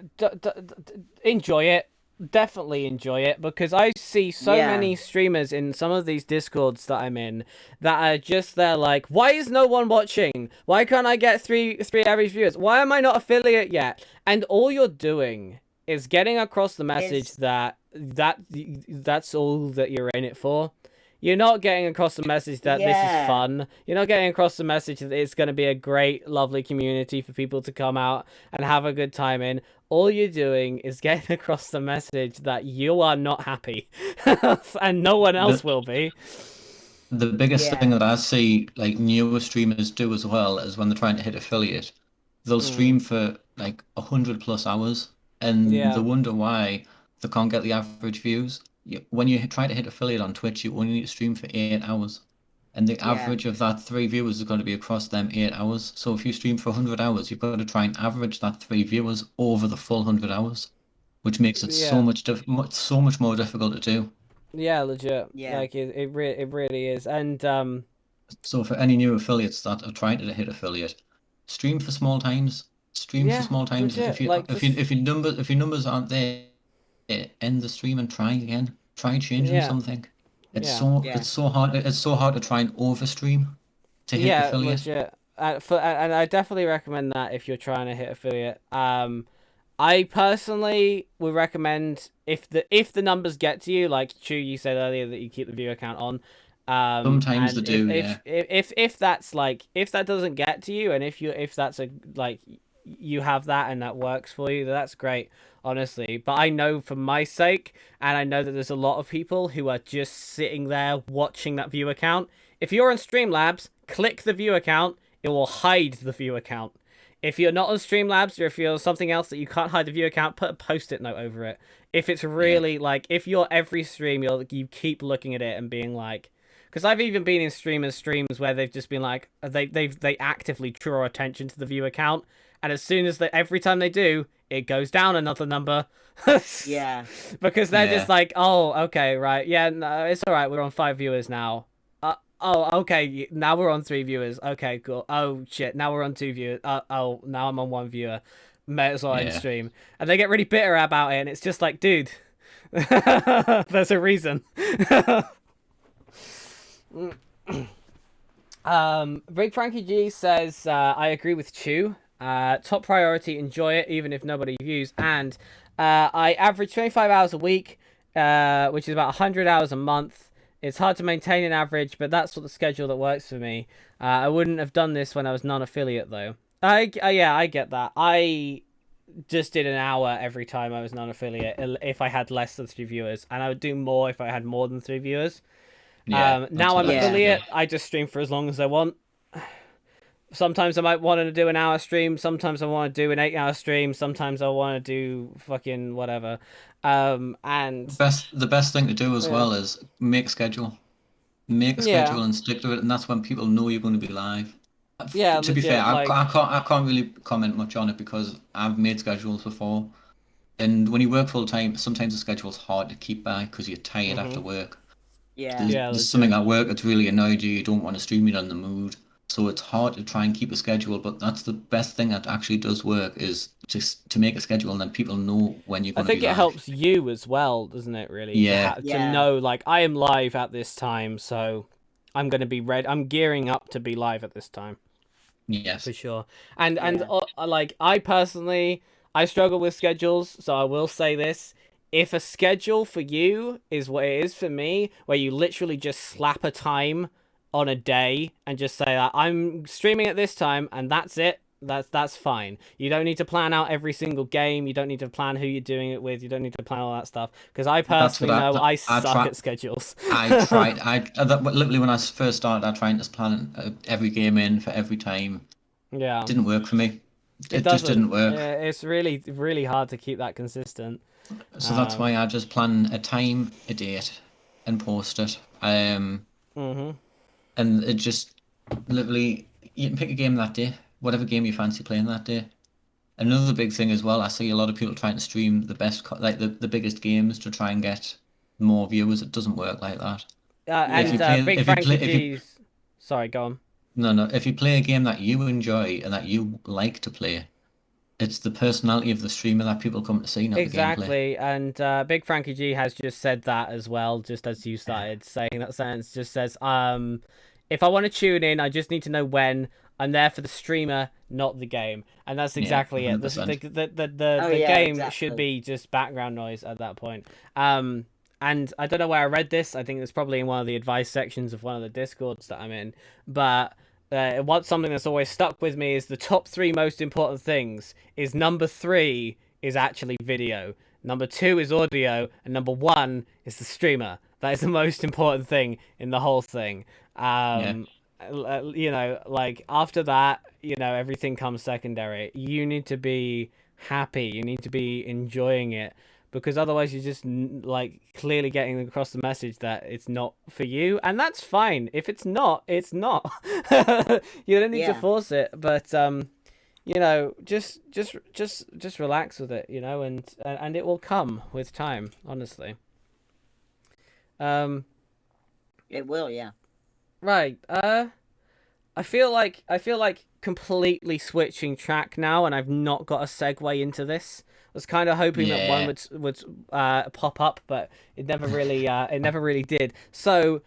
enjoy it. Definitely enjoy it, because I see so yeah many streamers in some of these discords that I'm in that are just there like, why is no one watching? Why can't I get three average viewers? Why am I not affiliate yet? And all you're doing is getting across the message is that's all that you're in it for. You're not getting across the message that this is yeah fun. You're not getting across the message that it's going to be a great, lovely community for people to come out and have a good time in. All you're doing is getting across the message that you are not happy, and no one else The will be. the biggest thing yeah that I see like newer streamers do as well is when they're trying to hit affiliate, they'll Mm, stream for like 100 plus hours and they yeah, wonder why they can't get the average views. When you try to hit affiliate on Twitch, you only need to stream for 8 hours. And the yeah average of that three viewers is going to be across them 8 hours. So if you stream for 100 hours, you've got to try and average that three viewers over the full 100 hours, which makes it yeah, so much more difficult to do. yeah, legit. yeah Like it really is. And So for any new affiliates that are trying to hit affiliate, stream for small times. Stream for yeah, small times. legit. Like just If your numbers aren't there, end the stream and try again. Try changing yeah, something. yeah. yeah It's so hard to try and overstream to hit Yeah, affiliate. legit. And I definitely recommend that if you're trying to hit affiliate. I personally would recommend if the numbers get to you, like Chu, you said earlier that you keep the viewer count on. Sometimes they And do, yeah. if that's like if that doesn't get to you, and if that's a like you have that and that works for you, that's great, honestly. But I know for my sake, and I know that there's a lot of people who are just sitting there watching that viewer count. If you're on Streamlabs, click the viewer count. It will hide the viewer count. If you're not on Streamlabs or if you're something else that you can't hide the viewer count, put a post-it note over it. If it's Yeah. really like, if you're every stream, you keep looking at it and being like, because I've even been in streamers' streams where they've just been like, they actively draw attention to the viewer count, and as soon as every time they do, it goes down another number. yeah Because they're just Yeah. like, oh, okay, right, yeah, no, it's all right. We're on 5 viewers now. Oh, okay. Now we're on 3 viewers. Okay, cool. Oh shit. Now we're on 2 viewers. Oh, now I'm on 1 viewer. May as well end Yeah. stream. And they get really bitter about it, and it's just like, dude, there's a reason. Big Frankie G says, I agree with Chew. Top priority, enjoy it, even if nobody views. And I average 25 hours a week, which is about 100 hours a month. It's hard to maintain an average, but that's what the schedule that works for me. I wouldn't have done this when I was non-affiliate, though. Yeah, I get that. I just did an hour every time I was non-affiliate if I had less than 3 viewers, and I would do more if I had more than 3 viewers. Yeah. That's Now what I'm I used to yeah do. affiliate. I just stream for as long as I want. Sometimes I might want to do an hour stream. Sometimes I want to do an 8 hour stream. Sometimes I want to do fucking whatever. And The best thing to do as yeah, well is make a schedule. Make a yeah, schedule and stick to it, and that's when people know you're going to be live. yeah, To be fair, legit. Like, I can't really comment much on it because I've made schedules before. And when you work full time, sometimes the schedule's hard to keep by because you're tired after mhm, work. yeah yeah, There's something legit. at work that's really annoyed you. You don't want to stream it on the mood. So it's hard to try and keep a schedule, but that's the best thing that actually does work is just to make a schedule and then people know when you're I going to be think it live. helps you as well, doesn't it? Really, Yeah, to yeah know like I am live at this time, so I'm gonna be ready. I'm gearing up to be live at this time. yes. For sure. And yeah like I personally I struggle with schedules, so I will say this. If a schedule for you is what it is for me, where you literally just slap a time on a day and just say that I'm streaming at this time and that's it, That's fine. You don't need to plan out every single game. You don't need to plan who you're doing it with. You don't need to plan all that stuff. Because I That's what personally know I I suck try. at schedules. I tried. Literally when I first started, I tried to plan every game in for every time. Yeah, Didn't work for me. it It just doesn't. didn't work. It's really hard to keep that consistent. So that's Um, why I just plan a time, a date, and post it. hmm And it just literally you can pick a game that day, whatever game you fancy playing that day. Another big thing as well, I see a lot of people trying to stream the best, like the biggest games to try and get more viewers. It doesn't work like that. If Yeah. you play, Big if you play, Frankie if you G's. Sorry, go on. no, no, if you play a game that you enjoy and that you like to play, it's the personality of the streamer that people come to see, not the gameplay. Exactly, and Big Frankie G has just said that as well, just as you started saying that sentence. Just says, if I want to tune in, I just need to know when. I'm there for the streamer, not the game, and that's Yeah, exactly it. The 100%. the the the, Oh the yeah, game should exactly. be just background noise at that point. And I don't know where I read this. I think it's probably in one of the advice sections of one of the discords that I'm in, but. What's something that's always stuck with me is the top three most important things. Is number three is actually video, number two is audio, and number one is the streamer. That is the most important thing in the whole thing. Yeah, Like after that, everything comes secondary. You need to be happy. You need to be enjoying it because otherwise you're just like clearly getting across the message that it's not for you, and that's fine. If it's not, it's not. You don't need to Yeah. force it, but just relax with it, and it will come with time, honestly. um It will, yeah. right. I feel like completely switching track now, and I've not got a segue into this. I was kind of hoping that one yeah. would pop up, but it never really did. So,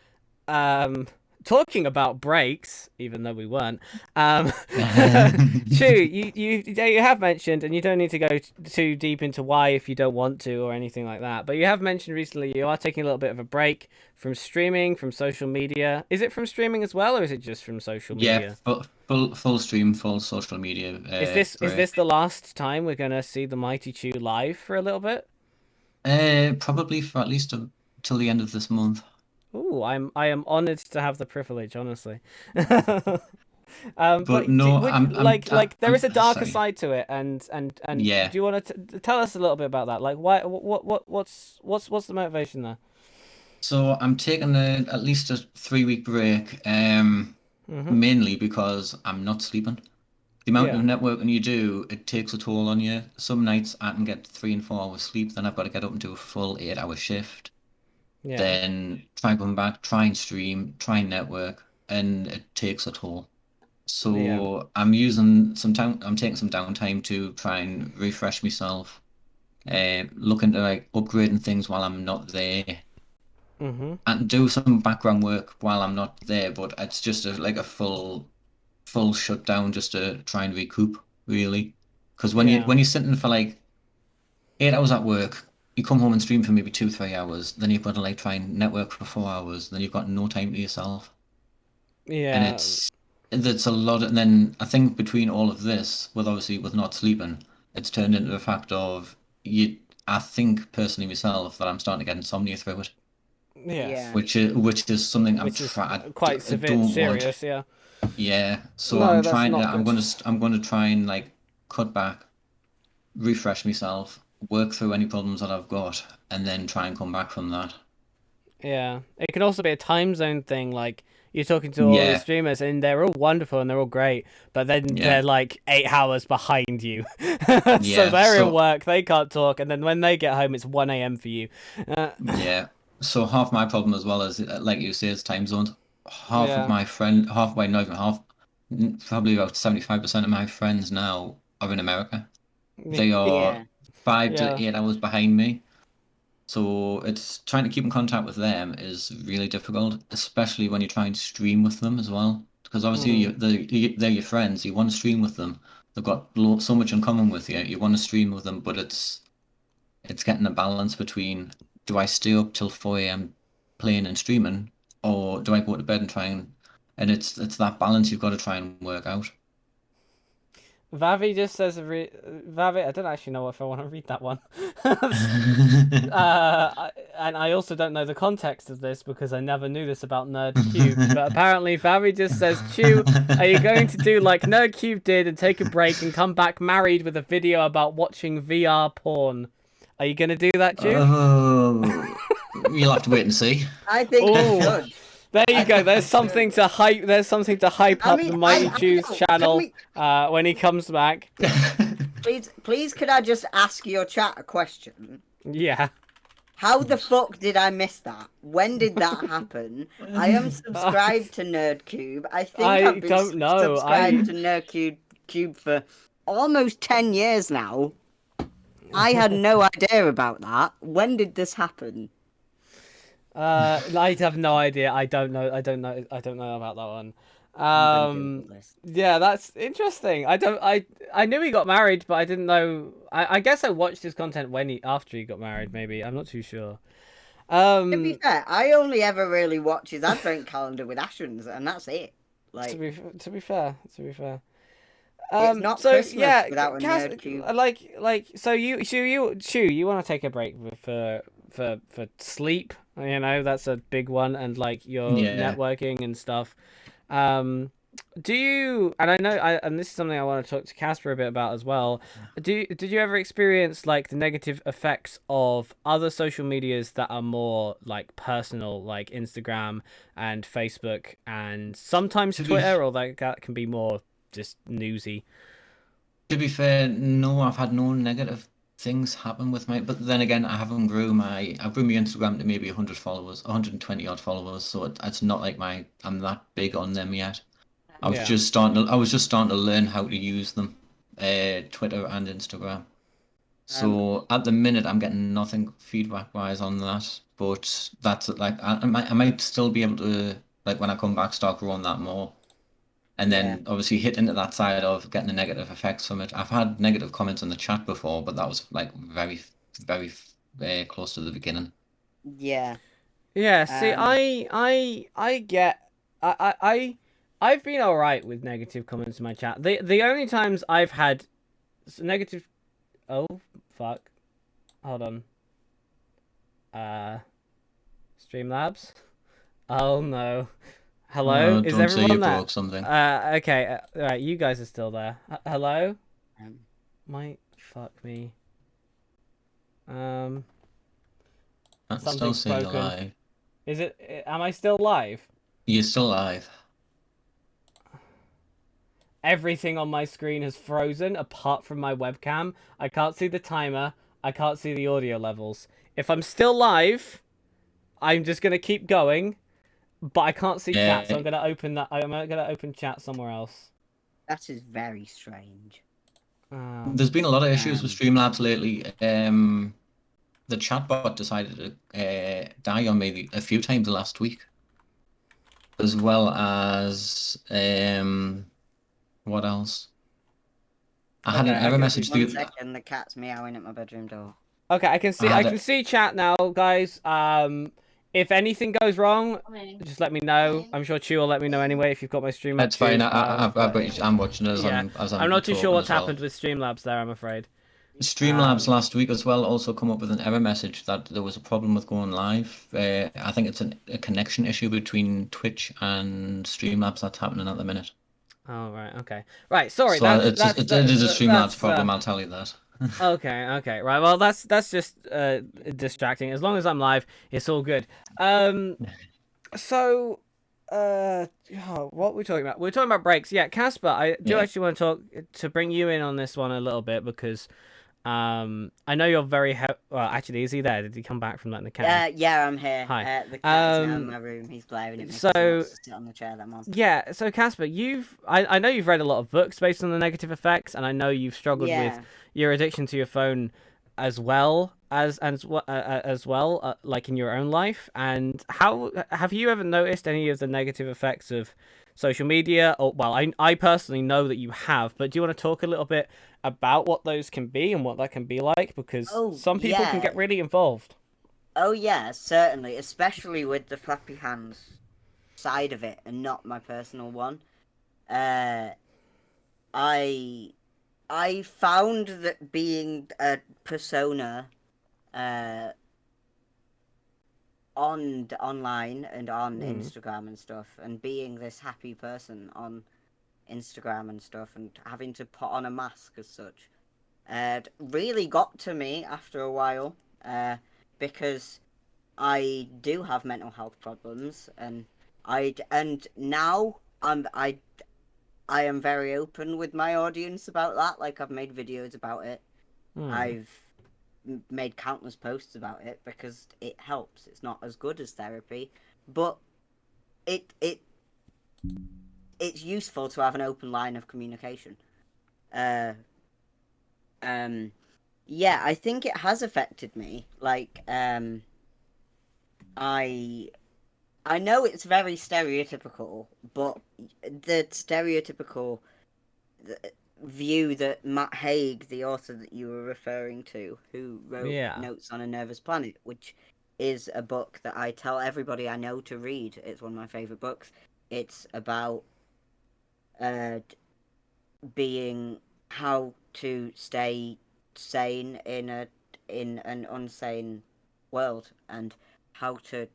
um, talking about breaks, even though we weren't, um, Chew, you have mentioned, and you don't need to go too deep into why if you don't want to or anything like that. But you have mentioned recently you are taking a little bit of a break from streaming, from social media. Is it from streaming as well, or is it just from social Yeah, media? full stream, full social media Is this break. the last time we're gonna see the Mighty Chew live for a little bit? Probably for at least till the end of this month. Ooh, I am honored to have the privilege, honestly. But But no, would you like there is a darker sorry. side to it, and Yeah. do you want to tell us a little bit about that? Like, why, what's the motivation there? So I'm taking at least a 3 week break, Mm-hmm. mainly because I'm not sleeping. The amount of Yeah, networking you do, it takes a toll on you. Some nights I can get 3 and 4 hours sleep, then I've got to get up and do a full 8 hour shift. yeah, Then try and come back, try and stream, try and network, and it takes a toll. yeah. So I'm using some time, I'm taking some downtime to try and refresh myself, look into like upgrading things while I'm not there, Mm-hmm. and do some background work while I'm not there. But it's just like a full shutdown just to try and recoup, really. Because Yeah, when you're sitting for like 8 hours at work, you come home and stream for maybe 2 3 hours, then you've got to like try and network for 4 hours, then you've got no time to yourself, and yeah, it's a lot. And then I think between all of this, with obviously with not sleeping, it's turned into the fact of you. I think personally myself that I'm starting to get insomnia through it, yes. Yeah. which is something Which is I quite severe, don't want. serious. Yeah. Yeah, so No, that's not I'm good. going to try and like cut back, refresh myself, work through any problems that I've got, and then try and come back from that. Yeah, it can also be a time zone thing. Like you're talking to all these Yeah, streamers, and they're all wonderful and they're all great, but then they're yeah, like 8 hours behind you, so yeah. they're in work, they can't talk, and then when they get home, it's 1 a.m. for you. Uh, Yeah. So half my problem as well is like you say, is time zones. yeah, Halfway, not even half, probably about 75% of my friends now are in America. They are Yeah. 5 to 8 hours behind me. So it's trying to keep in contact with them is really difficult, especially when you try and stream with them as well. Because obviously hmm they're your friends. You want to stream with them. They've got so much in common with you. You want to stream with them, but it's getting a balance between do I stay up till 4 a.m. playing and streaming, or do I go to bed and try and it's that balance you've got to try and work out. Vavi just says, Vavi, I don't actually know if I want to read that one. And I also don't know the context of this because I never knew this about Nerd Cubed. But apparently, Vavi just says, Chew, are you going to do like Nerd Cube did and take a break and come back married with a video about watching VR porn? Are you going to do that, Chew? Oh, you'll have to wait and see. I think I Oh, should. there you I go. think There's I something should. to hype. There's something to hype I up mean, the Mighty I Chew's know. channel when he comes back. Please, could I just ask your chat a question? Yeah. How the fuck did I miss that? When did that happen? I am subscribed to NerdCube. I think I I've been don't know. subscribed to NerdCube for almost 10 years now. I had no idea about that. When did this happen? I have no idea. I don't know. I don't know about that one. I'm gonna Google this. Yeah, that's interesting. I knew he got married, but I didn't know. I guess I watched his content after he got married. Maybe I'm not too sure. To be fair, I only ever really watch his advent calendar with Ashens, and that's it. Like, to be fair. it's not So Christmas yeah, without a NerdCube. So you want to take a break for sleep? You know, that's a big one, and like your Yeah. networking and stuff. Do you? And I know, and this is something I want to talk to Casper a bit about as well. Did you ever experience like the negative effects of other social medias that are more like personal, like Instagram and Facebook, and sometimes To be Twitter, or like that can be more just newsy? to be fair, no, I've had no negative things happen with my. But then again, I grew my Instagram to maybe 100 followers, 120 odd followers. So it's not like I'm that big on them yet. Yeah. I was just starting to learn how to use them, Twitter and Instagram. So at the minute, I'm getting nothing feedback wise on that. But that's like I might still be able to, like, when I come back, start growing that more. And Yeah. then obviously hit into that side of getting the negative effects from it. I've had negative comments in the chat before, but that was like very close to the beginning. Yeah. Yeah, see, Um, I get, I've been all right with negative comments in my chat. The only times I've had negative, oh fuck, hold on, Streamlabs, oh no, hello, Oh, is don't say you everyone there? broke something. Okay, right, you guys are still there. Hello, um, might fuck me. I still Something's see you broken. live. Is it? Am I still live? You're still live. Everything on my screen has frozen apart from my webcam. I can't see the timer. I can't see the audio levels. If I'm still live, I'm just gonna keep going, but I can't see chat, so I'm gonna open that. I'm gonna open chat somewhere else. that is very strange. There's been a lot of issues with Streamlabs lately. The chatbot decided to die on me a few times last week, as well as what else? I had an Okay, error I can message see. One second, the cat's meowing at my bedroom door. Okay, I can see. I can see chat now, guys. If anything goes wrong, just let me know. I'm sure Chew will let me know anyway if you've got my stream up. That's fine. Chew. I'm watching it as Yeah, I'm not too sure talking what's as well. happened with Streamlabs there. I'm afraid. Streamlabs last week as well also come up with an error message that there was a problem with going live. I think it's a connection issue between Twitch and Streamlabs that's happening at the minute. Oh right, okay, right. Sorry, So it is a Streamlabs problem. I'll tell you that. Okay, right. Well, that's just distracting. As long as I'm live, it's all good. So, what were we talking about? We're talking about breaks. Yeah, Casper, I do actually want to bring you in on this one a little bit because I know you're very well. Actually, is he there? Did he come back from letting the cat? Yeah, I'm here. Hi. The cat's now in my room. He's glaring at me. So, So he wants to sit on the chair that I'm on. Yeah. So, Casper, I know you've read a lot of books based on the negative effects, and I know you've struggled with your addiction to your phone as well like in your own life. And how have you ever noticed any of the negative effects of social media? Or well, I personally know that you have, but do you want to talk a little bit about what those can be and what that can be like? Because some people can get really involved. Oh yeah, certainly, especially with the flappy hands side of it and not my personal one. I I found that being a persona uh online and on Hmm. Instagram and stuff, and being this happy person on Instagram and stuff, and having to put on a mask as such, really got to me after a while, because I do have mental health problems, and now I am very open with my audience about that. Like, I've made videos about it. Hmm. I've made countless posts about it because it helps. It's not as good as therapy, but it it's useful to have an open line of communication. Uh, um, yeah, I think it has affected me. Like, I I know it's very stereotypical, but the stereotypical view that Matt Haig, the author that you were referring to, who wrote Yeah. Notes on a Nervous Planet, which is a book that I tell everybody I know to read. It's one of my favorite books. It's about uh, being how to stay sane in an unsane world, and how to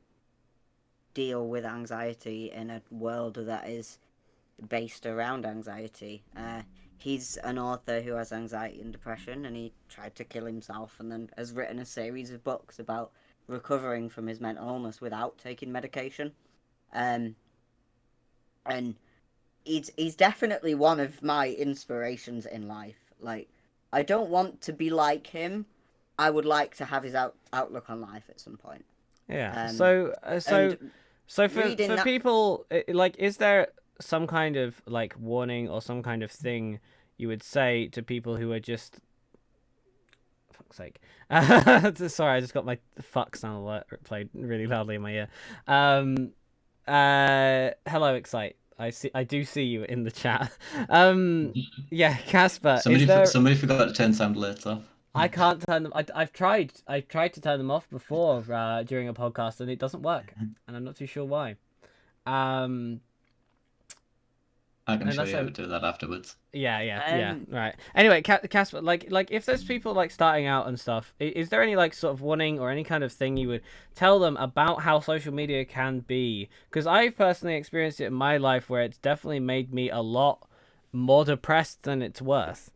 deal with anxiety in a world that is based around anxiety. He's an author who has anxiety and depression, and he tried to kill himself, and then has written a series of books about recovering from his mental illness without taking medication. Um, and he's definitely one of my inspirations in life. Like, I don't want to be like him. I would like to have his outlook on life at some point. Yeah. Um, So reading for that, people, like, is there some kind of like warning or some kind of thing you would say to people who are just fuck's sake? Sorry, I just got my fuck sound alert played really loudly in my ear. Um. Hello, Excite. I do see you in the chat. Um. Yeah, Casper. Is there? Somebody forgot to turn sound alerts off. I can't turn them. I've tried. I've tried to turn them off before during a podcast, and it doesn't work, and I'm not too sure why. Um, I can show unless you how I'm. to do that afterwards. Yeah. um, Right. Anyway, Casper, like if there's people like starting out and stuff, is there any like sort of warning or any kind of thing you would tell them about how social media can be? Because I personally experienced it in my life where it's definitely made me a lot more depressed than it's worth.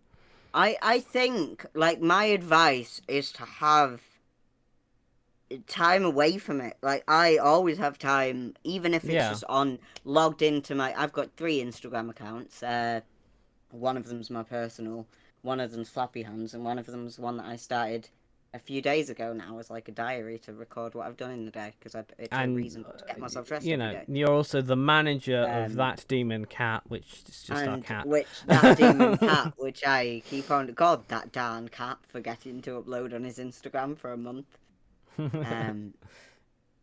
I think, like, my advice is to have time away from it. Like, I always have time, even if it's Yeah. just on logged into my. I've got three Instagram accounts. One of them's my personal, one of them's Flappy Hands, and one of them's one that I started a few days ago now as like a diary to record what I've done in the day, because it's a And reason to get myself dressed every day. you're also the manager of Um, that demon cat, which is just our and cat. which that demon cat, which I keep on, God, that darn cat, forgetting to upload on his Instagram for a month.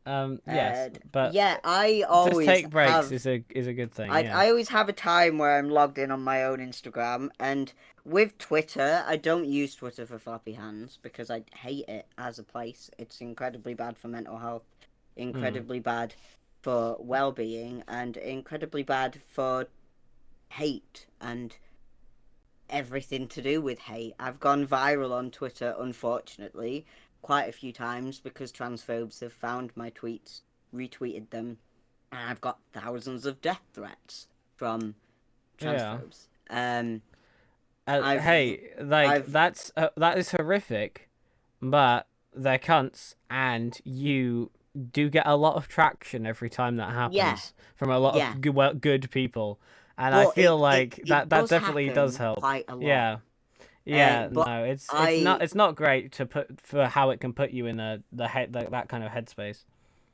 Um, Yes, but yeah, I just always take breaks have. is a good thing. I Yeah. always have a time where I'm logged in on my own Instagram, and with Twitter, I don't use Twitter for floppy hands because I hate it as a place. It's incredibly bad for mental health, Mm. incredibly bad for well-being, and incredibly bad for hate and everything to do with hate. I've gone viral on Twitter, unfortunately, quite a few times because transphobes have found my tweets, retweeted them, and I've got thousands of death threats from Yeah. transphobes. I've Hey, like I've that is horrific, but they're cunts, and you do get a lot of traction every time that yeah, happens from a lot yeah, of good people, and I but feel like it that does definitely does happen help. quite a lot. Yeah. Yeah, But no, I it's not great to put for how it can put you in the head that kind of headspace.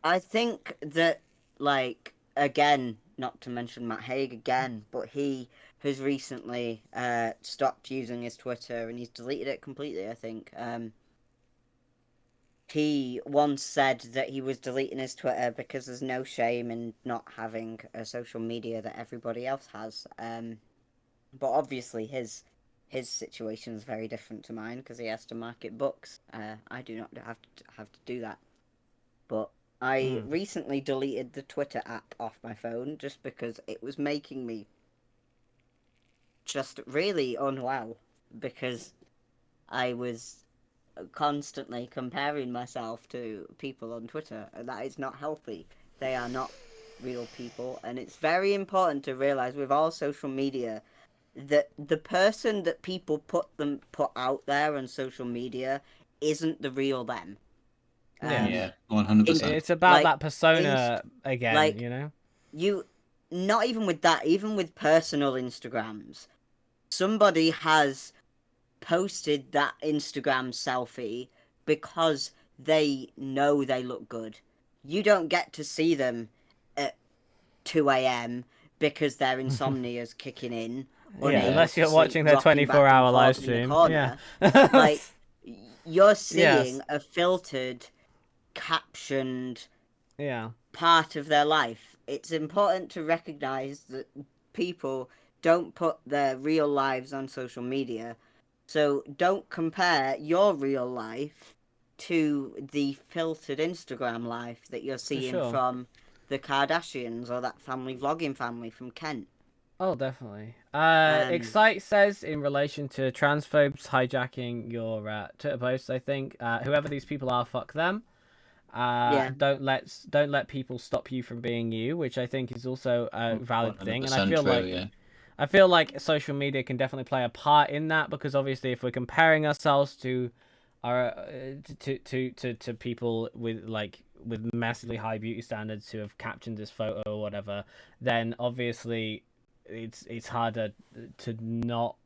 I think that, like, again, not to mention Matt Haig again, but he has recently stopped using his Twitter, and he's deleted it completely, I think. He once said that he was deleting his Twitter because there's no shame in not having a social media that everybody else has. But obviously his situation is very different to mine because he has to market books. I do not have to do that. But I Mm. recently deleted the Twitter app off my phone just because it was making me just really unwell. because I was constantly comparing myself to people on Twitter, and that is not healthy. They are not real people, and it's very important to realize with all social media that the person that people put out there on social media isn't the real them. Yeah. Yeah, 100%. It's about Like that persona again, like you know? you, not even with that, even with personal Instagrams, somebody has posted that Instagram selfie because they know they look good. You don't get to see them at 2 a.m. because their insomnia is kicking in, Yeah, Yeah. unable unless to you're sleep, watching their rocking back 24-hour and hour live forth in the stream. Yeah. corner. Like, you're seeing Yes. a filtered, captioned Yeah. part of their life. It's important to recognize that people don't put their real lives on social media. So don't compare your real life to the filtered Instagram life that you're For seeing sure. from the Kardashians or that family vlogging family from Kent. Oh, definitely. Um, Excite says in relation to transphobes hijacking your Twitter posts, I think whoever these people are, fuck them. yeah. Don't let people stop you from being you, which I think is also a valid thing. And 100% true, yeah. I feel like social media can definitely play a part in that because obviously if we're comparing ourselves to our to people with massively high beauty standards who have captioned this photo or whatever, then obviously it's harder to not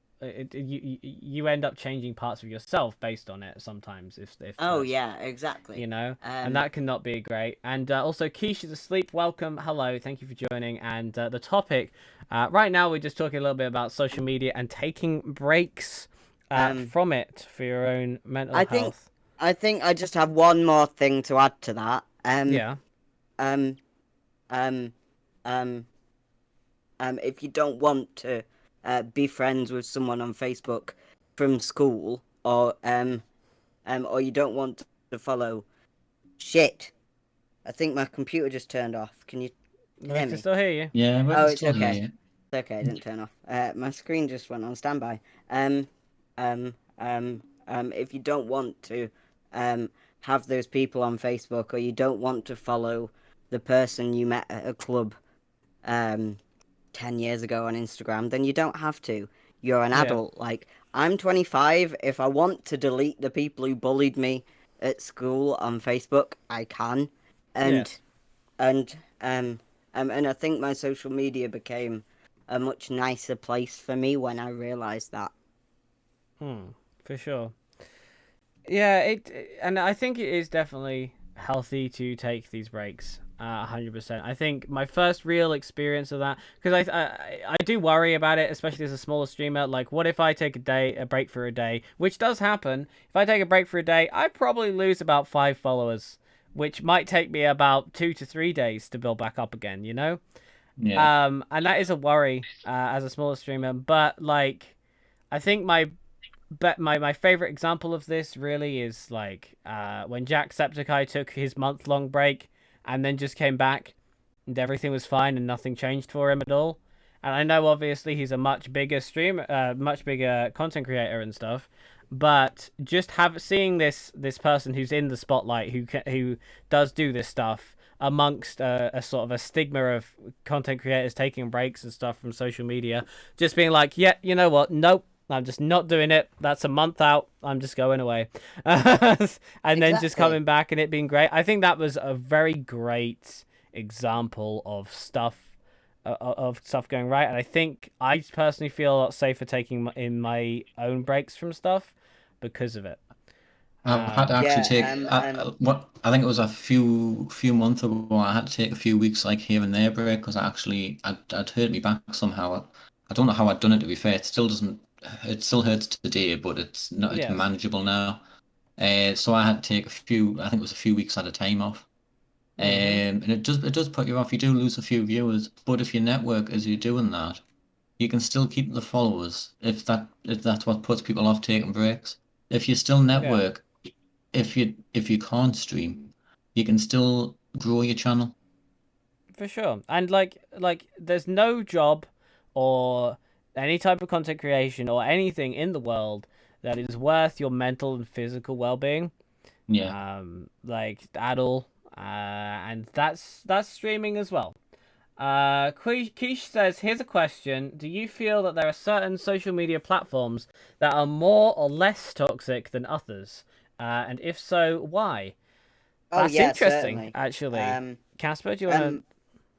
you end up changing parts of yourself based on it sometimes if Oh that's yeah, exactly. and that cannot be great. And also, Keish is asleep. Welcome, hello, thank you for joining. And the topic right now, we're just talking a little bit about social media and taking breaks Um, from it for your own mental I think health. I think I just have one more thing to add to that. Yeah, Um, um, um, if you don't want to be friends with someone on Facebook from school, or you don't want to follow shit. I think my computer just turned off. Can you I hear can me? still hear you. Yeah, we Oh, can it's still hear okay. you. It's okay. It didn't turn off. My screen just went on standby. Um, if you don't want to um have those people on Facebook, or you don't want to follow the person you met at a club um 10 years ago on Instagram, then you don't have to. You're an Yeah, adult. Like, I'm 25. If I want to delete the people who bullied me at school on Facebook, I can. And, yes, and, and I think my social media became a much nicer place for me when I realized that. for sure. Yeah, and I think it is definitely healthy to take these breaks. 100%. I think my first real experience of that, because I do worry about it, especially as a smaller streamer. Like, what if I take a break for a day, which does happen. If I take a break for a day, I probably lose about 5 followers, which might take me about 2 to 3 days to build back up again. You know, Yeah. and that is a worry as a smaller streamer. But like, I think my favorite example of this really is like when Jacksepticeye took his month-long break and then just came back and everything was fine and nothing changed for him at all. And I know obviously he's a much bigger streamer, much bigger content creator and stuff, but just seeing this person who's in the spotlight who does do this stuff amongst a sort of a stigma of content creators taking breaks and stuff from social media, just being like, yeah, you know what? Nope, I'm just not doing it. That's a month out. I'm just going away. And then just Exactly. coming back and it being great. I think that was a very great example of stuff going right. And I think I personally feel a lot safer taking in my own breaks from stuff because of it. I've had to actually Yeah, take what I think it was a few months ago. I had to take a few weeks like here and there break because I'd hurt me back somehow. I don't know how I'd done it to be fair. It still doesn't. It still hurts today, but it's not. It's Yes. manageable now. So I had to take a few. I think it was a few weeks at a time off. Mm-hmm. And it does put you off. You do lose a few viewers, but if your network as you're doing that, you can still keep the followers if that's what puts people off taking breaks. If you still Yeah. network, if you can't stream, you can still grow your channel. For sure. And like there's no job or any type of content creation or anything in the world that is worth your mental and physical well-being, Yeah. like at all, and that's streaming as well. Keish says, here's a question. Do you feel that there are certain social media platforms that are more or less toxic than others? And if so, why? Oh That's yeah, interesting, certainly. actually. Um, Casper, do you want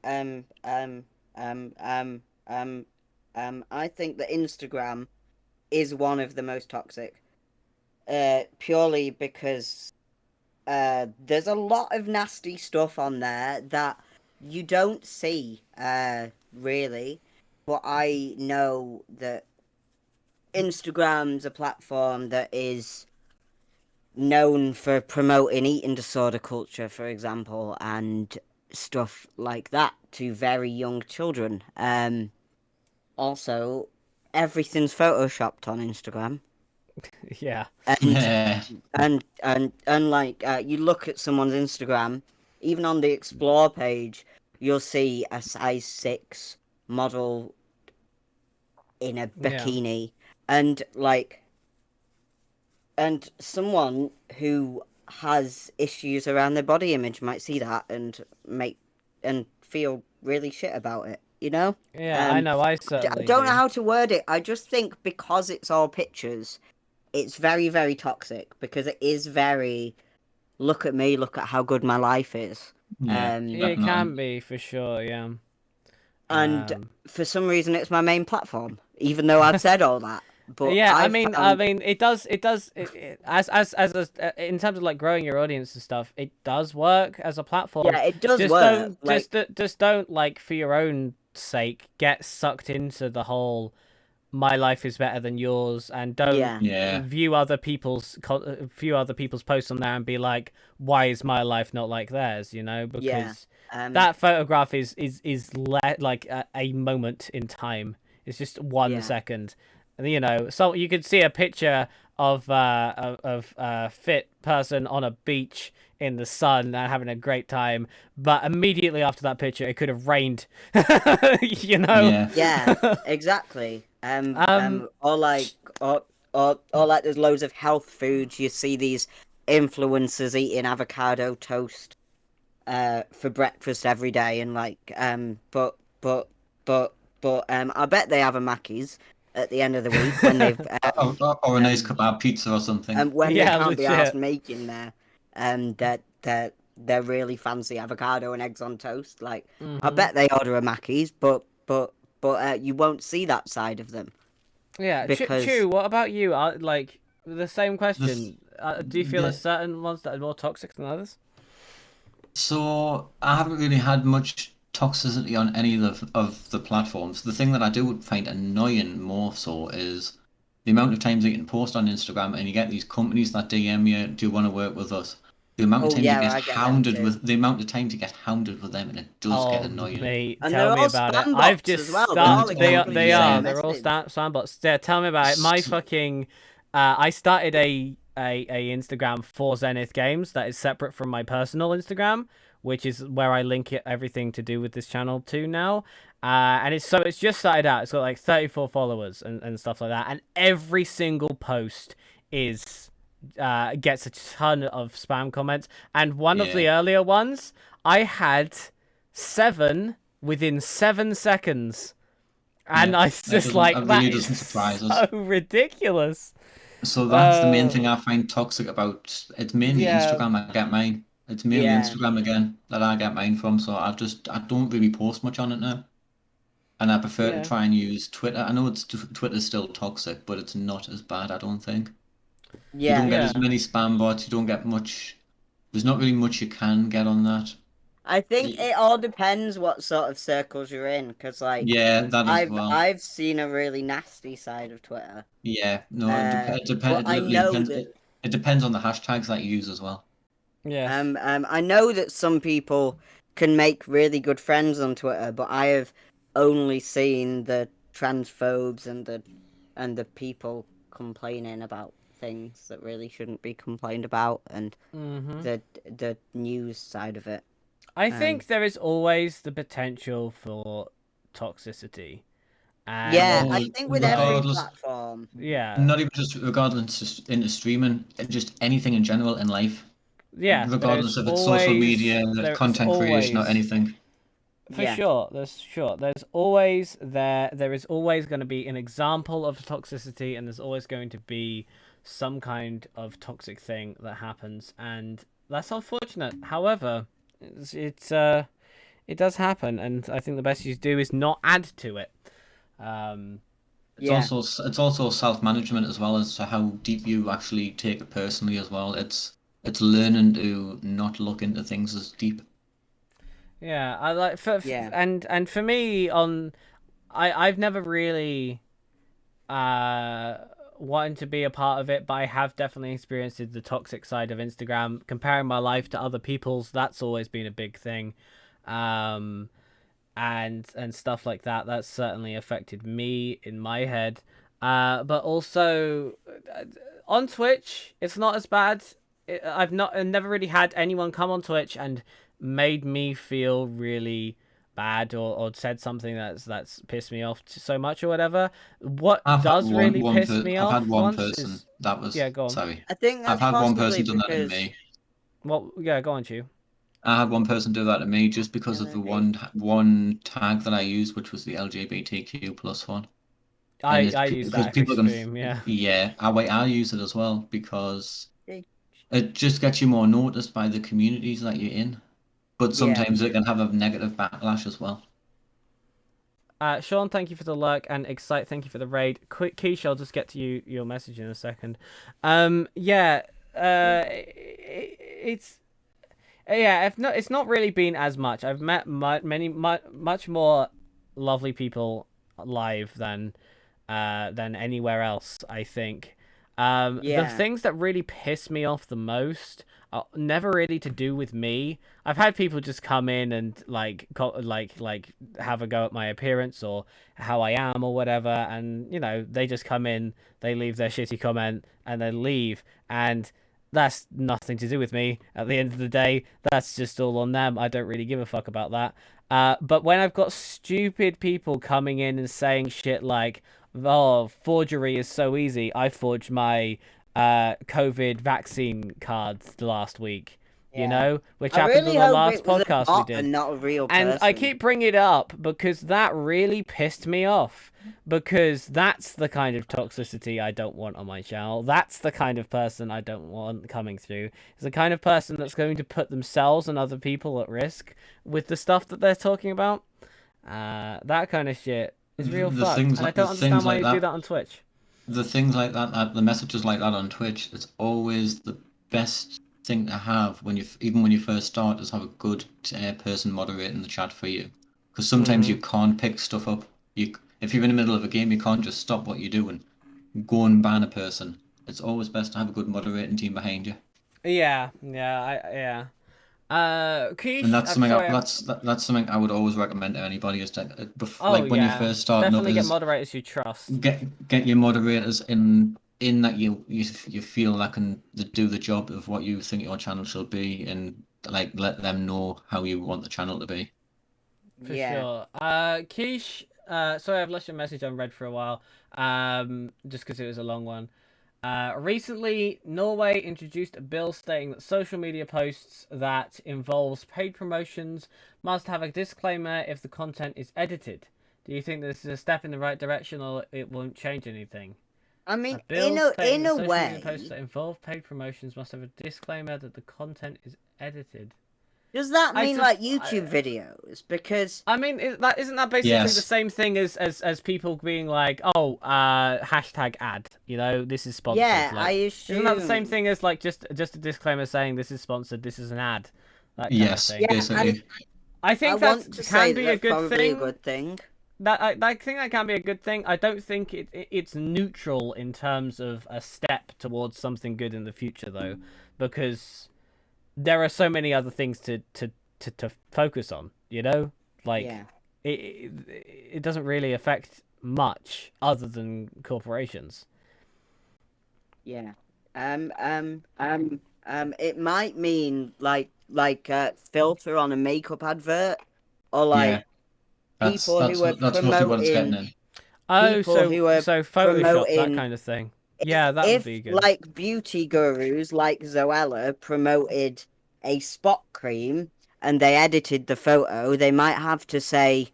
um, um, um, um, um, um, I think that Instagram is one of the most toxic. Purely because there's a lot of nasty stuff on there that you don't see, really. But I know that Instagram's a platform that is known for promoting eating disorder culture, for example, and stuff like that to very young children. Also, everything's photoshopped on Instagram, to... Yeah. and and like you look at someone's Instagram, even on the explore page, you'll see a size 6 model in a Yeah. bikini, and like and someone who has issues around their body image might see that and feel really shit about it, you know. Yeah, I um know. I I certainly don't know do. how to word it. I just think because it's all pictures, it's very, very toxic, because it is very, look at me, look at how good my life is. Yeah, um It definitely. can be for sure. Yeah. and Um. for some reason it's my main platform, even though I've said all that. But Yeah, I've I found, mean, in terms of like growing your audience and stuff, it does work as a platform. yeah, it does work. Like, Just don't like for your own sake get sucked into the whole my life is better than yours, and don't yeah, Yeah. view other people's posts on there and be like, why is my life not like theirs? You know, yeah, because um that photograph like a moment in time. It's just one yeah, second. And, you know, so you could see a picture of a fit person on a beach in the sun and having a great time, but immediately after that picture, it could have rained. You know. Yeah. yeah, exactly. um. Or like, or like, there's loads of health foods. You see these influencers eating avocado toast for breakfast every day, and like, I bet they have a Mackey's at the end of the week when they've Or a nice um kebab pizza or something. and when they Yeah, can't be asked legit. making their really fancy avocado and eggs on toast. Like, I Hmm. bet they order a Mackey's, but you won't see that side of them, Yeah, because Chew. What about you? Like the same This, question. Do you feel there's the, certain ones that are more toxic than others? so I haven't really had much toxicity on any of the platforms. The thing that I do find annoying more so is the amount of times you can post on Instagram and you get these companies that DM you, do you want to work with us? The amount of oh times you yeah, get I get them hounded too. with the amount of times you get hounded with them, and it does get Oh, annoying. mate, And tell they're me all about it. spam I've bots just as well. They're And all start. oh, exactly They the same are. yeah, They're all message. sandbots. Yeah, tell me about it. My S- fucking. I started a Instagram for Zenith Games that is separate from my personal Instagram, which is where I link everything to do with this channel to now. And it's just started out. It's got like 34 followers and stuff like that. And every single post is gets a ton of spam comments. And one of yeah. the earlier ones, I had 7 within 7 seconds. And Yeah, I was just that like, that really is doesn't surprise so us. ridiculous. So that's the main Uh, thing I find toxic about. It's mainly yeah, Instagram I get mine. It's mainly Yeah, Instagram again that I get mine from. So I don't really post much on it now, and I prefer to yeah, try and use Twitter. I know Twitter's still toxic, but it's not as bad, I don't think. You don't yeah. get yeah. as many spam bots. You don't get much. There's not really much you can get on that. I think Y- it all depends what sort of circles you're in, because like, Yeah, that as well. I've seen a really nasty side of Twitter. Yeah, no, But it I literally know depends. that It depends on the hashtags that you use as well. Yes. I know that some people can make really good friends on Twitter, but I have only seen the transphobes and the people complaining about things that really shouldn't be complained about, and Hmm. the news side of it. I Um, think there is always the potential for toxicity. And Yeah, Oh, I think with every regardless, platform. yeah, not even just regardless into streaming, just anything in general in life, yeah, regardless if it's social media, there's content creation, or always anything. for Yeah, sure, there's always there is always going to be an example of toxicity, and there's always going to be some kind of toxic thing that happens, and that's unfortunate. However, it does happen, and I think the best you do is not add to it. Um, yeah, It's also self-management as well as to how deep you actually take it personally as well. It's learning to not look into things as deep. yeah, I like yeah, and for me I've never really uh wanted to be a part of it, but I have definitely experienced the toxic side of Instagram. Comparing my life to other people's, that's always been a big thing. Um and stuff like that. That's certainly affected me in my head. But also on Twitch, it's not as bad. I've never really had anyone come on Twitch and made me feel really bad or said something that's pissed me off so much or whatever. What does really piss me I've had off one once person is that was yeah, go on. sorry. I think I've that's had one possibly person do that to because me. Well, yeah, go on, you. I had one person do that to me just because of the LMB. one tag that I used, which was the LGBTQ plus one. And it's I use because that every people are gonna, stream, yeah. yeah, I use it as well because it just gets you more noticed by the communities that you're in. But Yeah, sometimes it can have a negative backlash as well. Sean, thank you for the lurk, and Excite, thank you for the raid. Quick, Keish, I'll just get to your message in a second. Yeah, it's yeah, if not, it's not really been as much. I've met much more lovely people live than anywhere else, I think. The yeah, things that really piss me off the most are never really to do with me. I've had people just come in and like have a go at my appearance or how I am or whatever, and they just come in, they leave their shitty comment, and then leave, and that's nothing to do with me. At the end of the day, that's just all on them. I don't really give a fuck about that. But when I've got stupid people coming in and saying shit like, "Oh, forgery is so easy. I forged my COVID vaccine cards last week," yeah. which I happened on really the hope last it was a podcast we bot did. and not a real And I person. keep bringing it up because that really pissed me off. Because that's the kind of toxicity I don't want on my channel. That's the kind of person I don't want coming through. It's the kind of person that's going to put themselves and other people at risk with the stuff that they're talking about. That kind of shit is real The fucked. things And I like the don't understand things why like you do that, that on Twitch. the things like that, the messages like that on Twitch, it's always the best thing to have when even when you first start, is have a good person moderating the chat for you. Because sometimes Mm-hmm. you can't pick stuff up. If you're in the middle of a game, you can't just stop what you're doing, go and ban a person. It's always best to have a good moderating team behind you. Yeah, yeah. And Keish, that's I'm something sorry. that's something I would always recommend to anybody is to Oh like when you're yeah, first starting up definitely get is moderators you trust. get your moderators in that you feel that can do the job of what you think your channel should be, and like let them know how you want the channel to be. For Yeah. sure. Keish, sorry I've left your message unread for a while. Just because it was a long one. Recently, Norway introduced a bill stating that social media posts that involves paid promotions must have a disclaimer if the content is edited. Do you think this is a step in the right direction, or it won't change anything? I A mean, bill stating in that a social media posts way, that involve paid promotions must have a disclaimer that the content is edited. does that I mean sub- like I, YouTube videos? Because I mean, isn't that basically the Yes, same thing as people being like, oh, hashtag ad, this is sponsored. yeah, I Like, isn't that the same assume. thing as like just a disclaimer saying this is sponsored, this is an ad, that kind of yes, thing. Yeah, basically. I I think that want to say can that be a that's good probably a thing. good thing. I think that can be a good thing. I don't think it's neutral in terms of a step towards something good in the future though, because there are so many other things to focus on. Like Yeah, it doesn't really affect much other than corporations. yeah. It might mean like filter on a makeup advert or Yeah, like people who are that's roughly what it's getting promoting. in. Oh, people so who are Photoshop, that promoting. kind of thing. if Yeah, that would if be good. like beauty gurus like Zoella promoted a spot cream and they edited the photo, they might have to say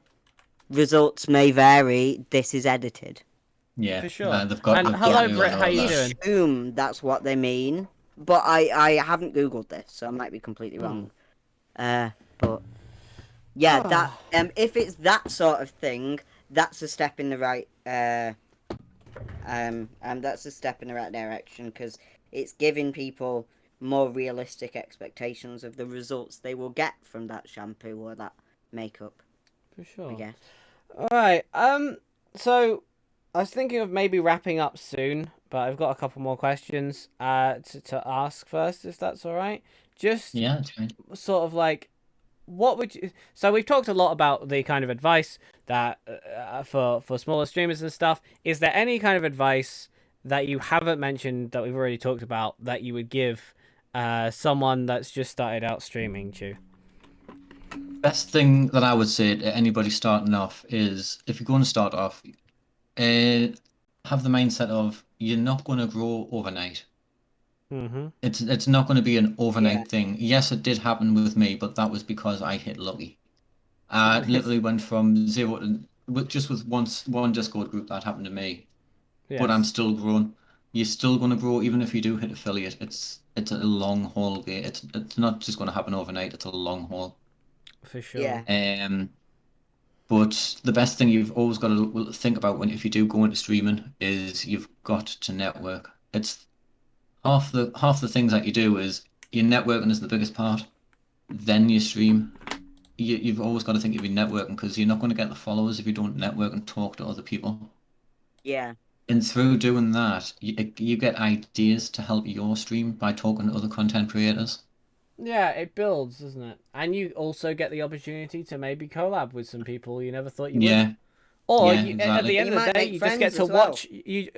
results may vary. This is edited. Yeah, For sure. And they've got Yeah, hello, to Brit. and How all you I that. doing? assume that's what they mean, but I haven't googled this, so I might be completely Hmm. wrong. But yeah, that if it's that sort of thing, that's a step in the right that's a step in the right direction because it's giving people more realistic expectations of the results they will get from that shampoo or that makeup, For I sure. guess. All right. So I was thinking of maybe wrapping up soon, but I've got a couple more questions to ask first, if that's all right. Just Yeah, it's fine. sort of like, what would you? So we've talked a lot about the kind of advice that for smaller streamers and stuff. Is there any kind of advice that you haven't mentioned that we've already talked about that you would give someone that's just started out streaming, Chew? Best thing that I would say to anybody starting off is if you're going to start off, uh, have the mindset of you're not going to grow overnight. Mm-hmm. It's not going to be an Yeah, overnight thing. Yes, it did happen with me, but that was because I hit lucky. I literally went from zero to just with one Discord group that happened to me, but I'm Yes, still growing. You're still going to grow even if you do hit affiliate. It's a long haul game. It's not just going to happen overnight. It's a long haul. for sure. yeah, Um, but the best thing you've always got to think about when if you do go into streaming is you've got to network. It's half the things that you do is your networking is the biggest part. Then you stream. You've always got to think of your networking because you're not going to get the followers if you don't network and talk to other people. yeah, And through doing that, you get ideas to help your stream by talking to other content creators. Yeah, it builds, doesn't it? And you also get the opportunity to maybe collab with some people you never thought you would. Yeah, Or yeah, you, at the exactly. and you end of the might day, make you just get friends to as well. watch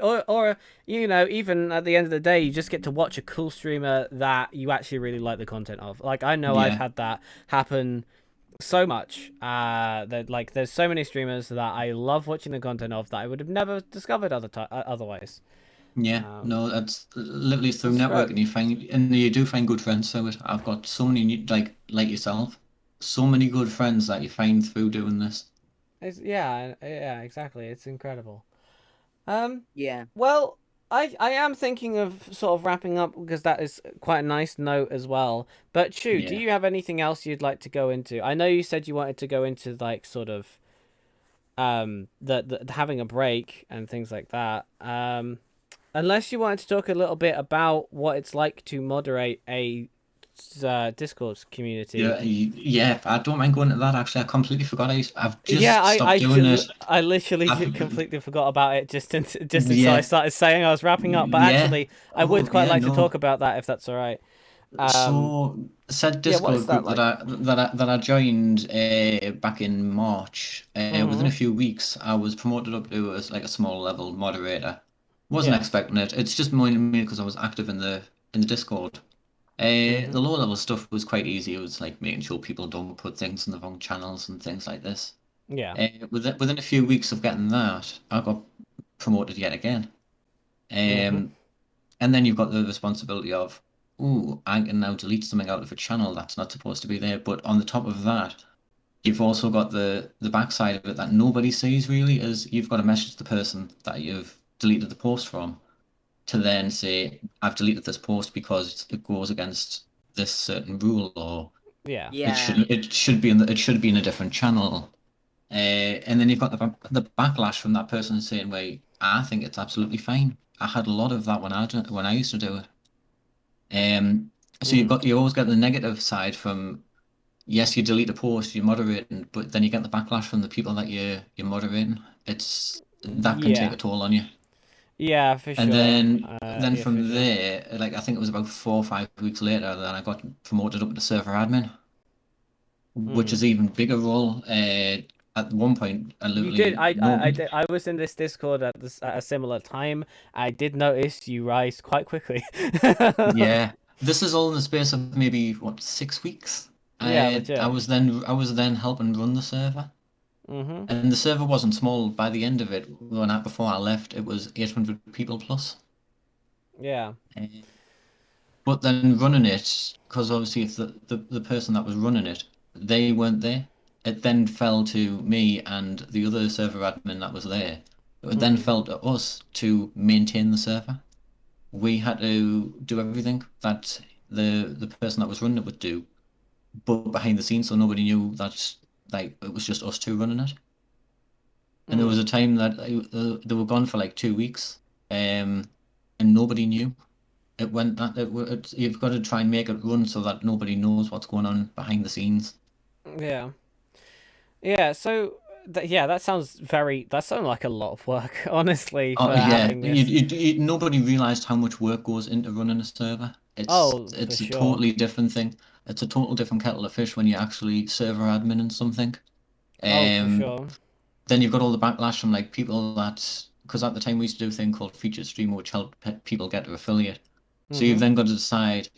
or even at the end of the day, you just get to watch a cool streamer that you actually really like the content of. Like I know I've Yeah, had that happen so much. That like there's so many streamers that I love watching the content of that I would have never discovered otherwise. yeah. Um, No, that's literally through that's great. networking you find, and you do find good friends through it. I've got so many like yourself, so many good friends that you find through doing this. Yeah, exactly. It's incredible. Um, Yeah, well, I am thinking of sort of wrapping up because that is quite a nice note as well. But Chu, do Yeah. you have anything else you'd like to go into? I know you said you wanted to go into like sort of the having a break and things like that. Unless you wanted to talk a little bit about what it's like to moderate a Discord community. Yeah, I don't mind going into that actually. I completely forgot I've Yeah, just stopped doing it. I literally I've completely forgot about it just until I yeah, started saying I was wrapping up. But yeah. actually, I would Oh, quite yeah, like to talk no. about that if that's all right. Um, So said yeah, what is Discord that group like? that I joined back in March. Within a Mm-hmm. few weeks, I was promoted up to as like a small level moderator. Wasn't Yes. expecting it. It's just mainly because I was active in the Discord. Mm-hmm. The lower level stuff was quite easy. It was like making sure people don't put things in the wrong channels and things like this. Yeah. Within a few weeks of getting that, I got promoted yet again. Mm-hmm. Um, and then you've got the responsibility of, ooh, I can now delete something out of a channel that's not supposed to be there. But on the top of that, you've also got the backside of it that nobody sees really is you've got to message the person that you've deleted the post from to then say, I've deleted this post because it goes against this certain rule or Yeah. yeah, it should be it should be in a different channel. And then you've got the backlash from that person saying, "Wait, I think it's absolutely fine." I had a lot of that when I used to do it. So Mm. you always get the negative side from yes, you delete a post, you're moderating, but then you get the backlash from the people that you're moderating. It's that can take Yeah. a toll on you. Yeah, for And sure. then Yeah, for from sure. there, like I think it was about 4 or 5 weeks later, then I got promoted up to server admin, which Mm. is even bigger role. At one point, I You did. literally no. I was in this Discord at a similar time. I did notice you rise quite quickly. Yeah, this is all in the space of maybe what 6 weeks. Yeah, legit. I was then helping run the server. Mm-hmm. And the server wasn't small. By the end of it, before I left, it was 800 people plus. Yeah. Eh, But then running it, because obviously if the person that was running it, they weren't there, it then fell to me and the other server admin that was there. It then Mm. fell to us to maintain the server. We had to do everything that the person that was running it would do, but behind the scenes, so nobody knew that like it was just us two running it. And there was Mm. a time that they were gone for like 2 weeks, and nobody knew. It went that you've got to try and make it run so that nobody knows what's going on behind the scenes. Yeah. Yeah. So, yeah, that sounds like a lot of work, honestly, for Oh yeah, having this. nobody realized how much work goes into running a server. It's Oh, for it's a sure. totally different thing. It's a total different kettle of fish when you're actually server admin and something. Oh, for Um, sure. then you've got all the backlash from like people that because at the time we used to do a thing called featured streamer, which helped people get to affiliate. So you've Mm-hmm. then got to decide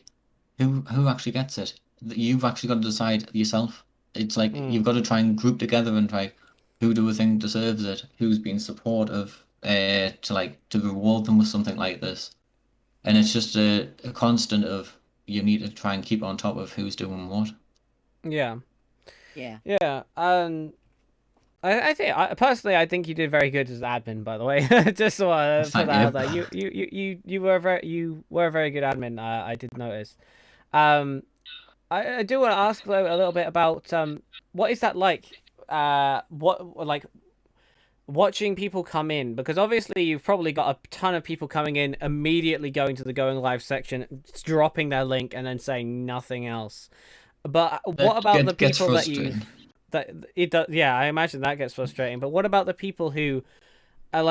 who actually gets it. You've actually got to decide yourself. It's like you've Mm. got to try and group together and try who do we think deserves it, who's been supportive, to reward them with something like this. And it's just a constant of you need to try and keep on top of who's doing what. Yeah. Yeah. Yeah. Personally, I think you did very good as admin. By the way, just so I put Thank that out you. there, you were a very good admin. I did notice. Um, I do want to ask though a little bit about what is that like? What like watching people come in, because obviously you've probably got a ton of people coming in immediately going to the going live section, dropping their link, and then saying nothing else. But what That about the gets people that you frustrating. that it does? Yeah, I imagine that gets frustrating. But what about the people who are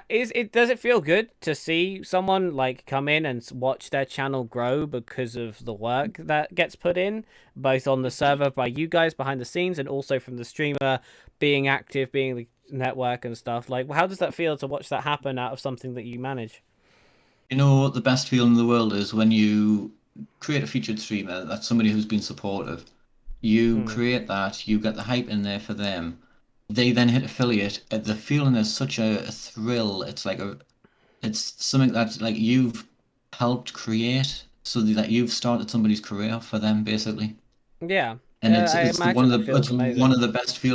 is it does it feel good to see someone like come in and watch their channel grow because of the work that gets put in, both on the server by you guys behind the scenes and also from the streamer being active, being the network and stuff? Like, how does that feel to watch that happen out of something that you manage? You know what the best feeling in the world is when you create a featured streamer that's somebody who's been supportive. You Mm. create that, you get the hype in there for them. They then hit affiliate. The feeling is such a thrill. It's something that like you've helped create, so that you've started somebody's career for them basically. Yeah, And I imagine that feels it's one amazing. of the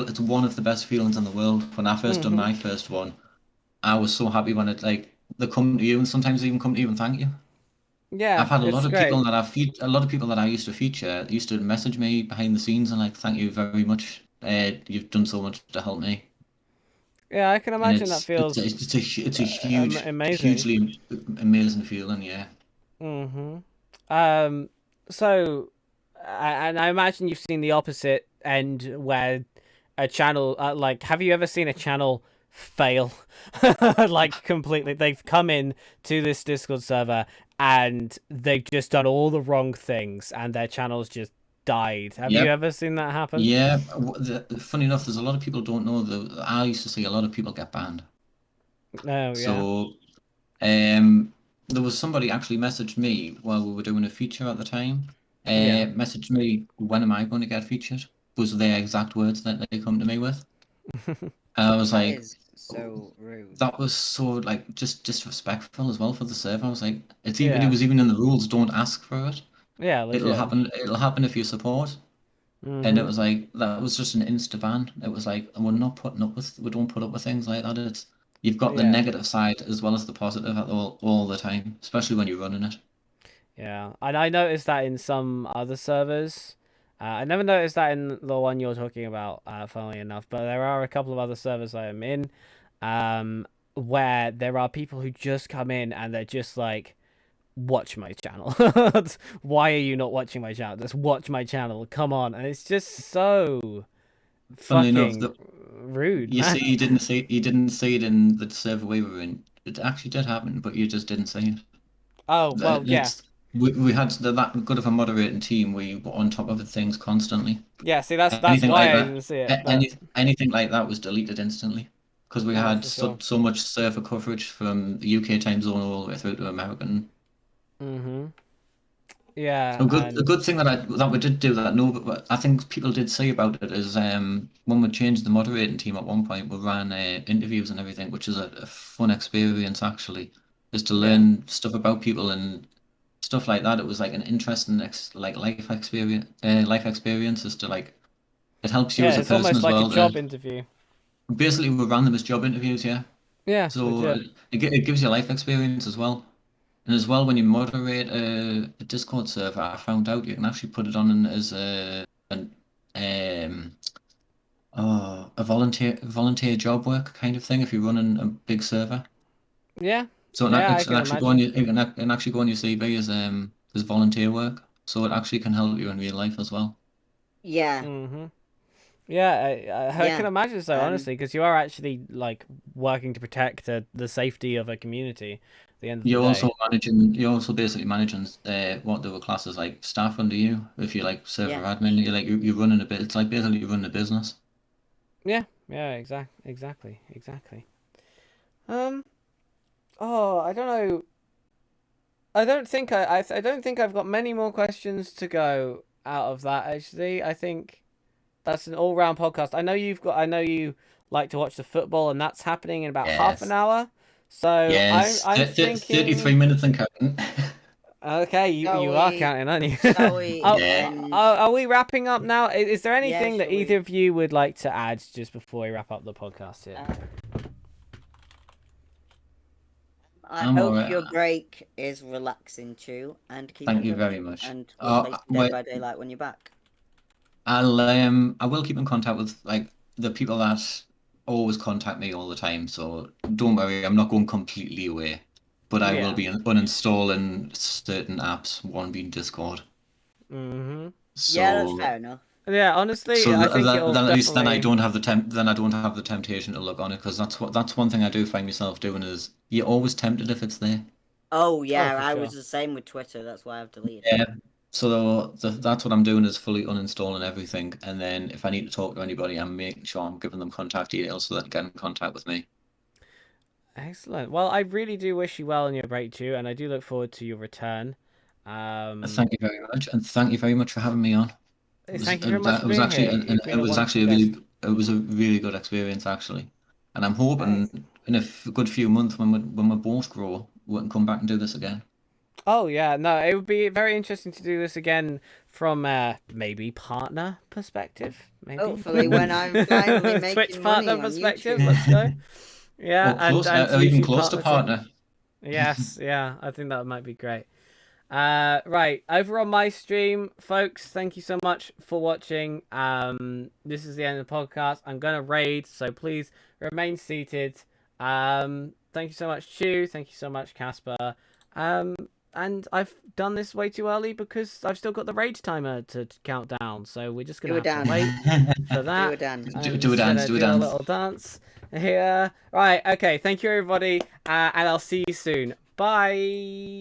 it's one of the best feelings in the world. When I first done Hmm. my first one, I was so happy when it like they come to you and sometimes they even come to you and thank you. Yeah, I've had a lot it's of great. people a lot of people that I used to feature used to message me behind the scenes and like, thank you very much. You've done so much to help me, Yeah, I can and imagine that feels it's a huge, amazing. hugely amazing feeling. Yeah, Hmm. Um, so, and I imagine you've seen the opposite end where a channel, have you ever seen a channel fail? Like, completely. They've come in to this Discord server and they've just done all the wrong things and their channel's just died. Have you yep, ever seen that happen? yeah. Funny enough, there's a lot of people don't know that I used to see a lot of people get banned. Oh, yeah. So, there was somebody actually messaged me while we were doing a feature at the time. Yeah. Messaged me, when am I going to get featured? Was their exact words that they come to me with. And I was That like, is so rude. that was so like just disrespectful as well for the server. I was like, it Yeah. was even in the rules, don't ask for it. Yeah, legit. It'll happen if you support. And it Hmm. was like that was just an insta ban. It was like we're not putting up with we don't put up with things like that. It's you've got the Yeah. negative side as well as the positive at all the time, especially when you're running it. Yeah, and I noticed that in some other servers. I never noticed that in the one you're talking about, funnily enough. But there are a couple of other servers I am in, um, where there are people who just come in and they're just like, "Watch my channel. Why are you not watching my channel? Just watch my channel. Come on!" And it's just so Funnily enough, fucking rude, you man. see, you didn't see it in the server we were in. It actually did happen, but you just didn't see it. Oh well, yeah, It's we had that good of a moderating team. We were on top of things constantly. yeah. See, that's Anything like why I that, didn't see it. But anything like that was deleted instantly because we oh, had for sure. so much server coverage from the UK time zone all the way through to American. Hmm. Yeah, A and good thing that we did do that. No, but I think people did say about it is when we changed the moderating team at one point, we ran interviews and everything, which is a fun experience actually, just to yeah, learn stuff about people and stuff like that. It was like an interesting like life experiences to like it helps you yeah. as a It's person almost as like a well. job interview. Basically, we ran them as job interviews, yeah. Yeah, So legit. it gives you life experience as well. And as well, when you moderate a Discord server, I found out you can actually put it on as um a volunteer job work kind of thing if you're running a big server. Yeah, So yeah. I it can can actually go on imagine. your it can actually go on your CV as volunteer work. So it actually can help you in real life as well. Yeah, Hmm. Yeah, I can yeah. imagine so, Um, honestly, because you are actually like working to protect the safety of a community at the end of the day. You're also basically managing what the class is like staff under you. If you're like server yeah. admin, you're running a bit. It's like basically you're running a business. Yeah, yeah, exactly. Um, oh, I don't know. I don't think I've got many more questions to go out of that. Actually, I think that's an all-round podcast. I know you like to watch the football, and that's happening in about half an Yes. hour. So Yes. I'm 33 thinking. minutes and counting. Okay, Shall you are we? counting, aren't you? Shall we Yeah. end? Are we wrapping up now? Is there Yeah, anything that shall either we? of you would like to add just before we wrap up the podcast here? Uh, I I'm all hope right. your break is relaxing, Chew, and keep Thank it you up. very much. And we'll play Dead Wait, by Daylight when you're back. I will keep in contact with like the people that always contact me all the time. So don't worry, I'm not going completely away, but I will Yeah. be uninstalling certain apps, one being Discord. Mm-hmm. Yeah, that's So fair enough. Yeah, honestly, so I think it'll then at least then I definitely. don't have the then I don't have the temptation to look on it because that's one thing I do find myself doing is you're always tempted if it's there. Oh Oh, yeah, for I was sure. the same with Twitter. That's why I've deleted it. Yeah. So that's what I'm doing is fully uninstalling everything, and then if I need to talk to anybody, I'm making sure I'm giving them contact details so they can get in contact with me. Excellent. Well, I really do wish you well in your breakthrough, and I do look forward to your return. Um, Thank you very much, and thank you very much for having me on. Thank you very much for It was being actually here. You've been a wonderful a guest. really good experience actually, and I'm Thanks. hoping in a good few months when we both grow, we can come back and do this again. Oh yeah, no, it would be very interesting to do this again from maybe partner perspective, maybe Hopefully, when I'm finally Twitch making money partner on perspective. YouTube. Let's go. Yeah, Or close, and or even YouTube close to partner too. partner. Yes, yeah, I think that might be great. Right, over on my stream, folks, thank you so much for watching. This is the end of the podcast. I'm gonna raid, so please remain seated. Thank you so much, Chew. Thank you so much, Casper. Um, and I've done this way too early because I've still got the rage timer to count down. So we're just Do gonna a have to wait for Do a that. dance. I'm Do a just dance, gonna do a do a dance. little dance here. Right, okay. Thank you, everybody, and I'll see you soon. Bye.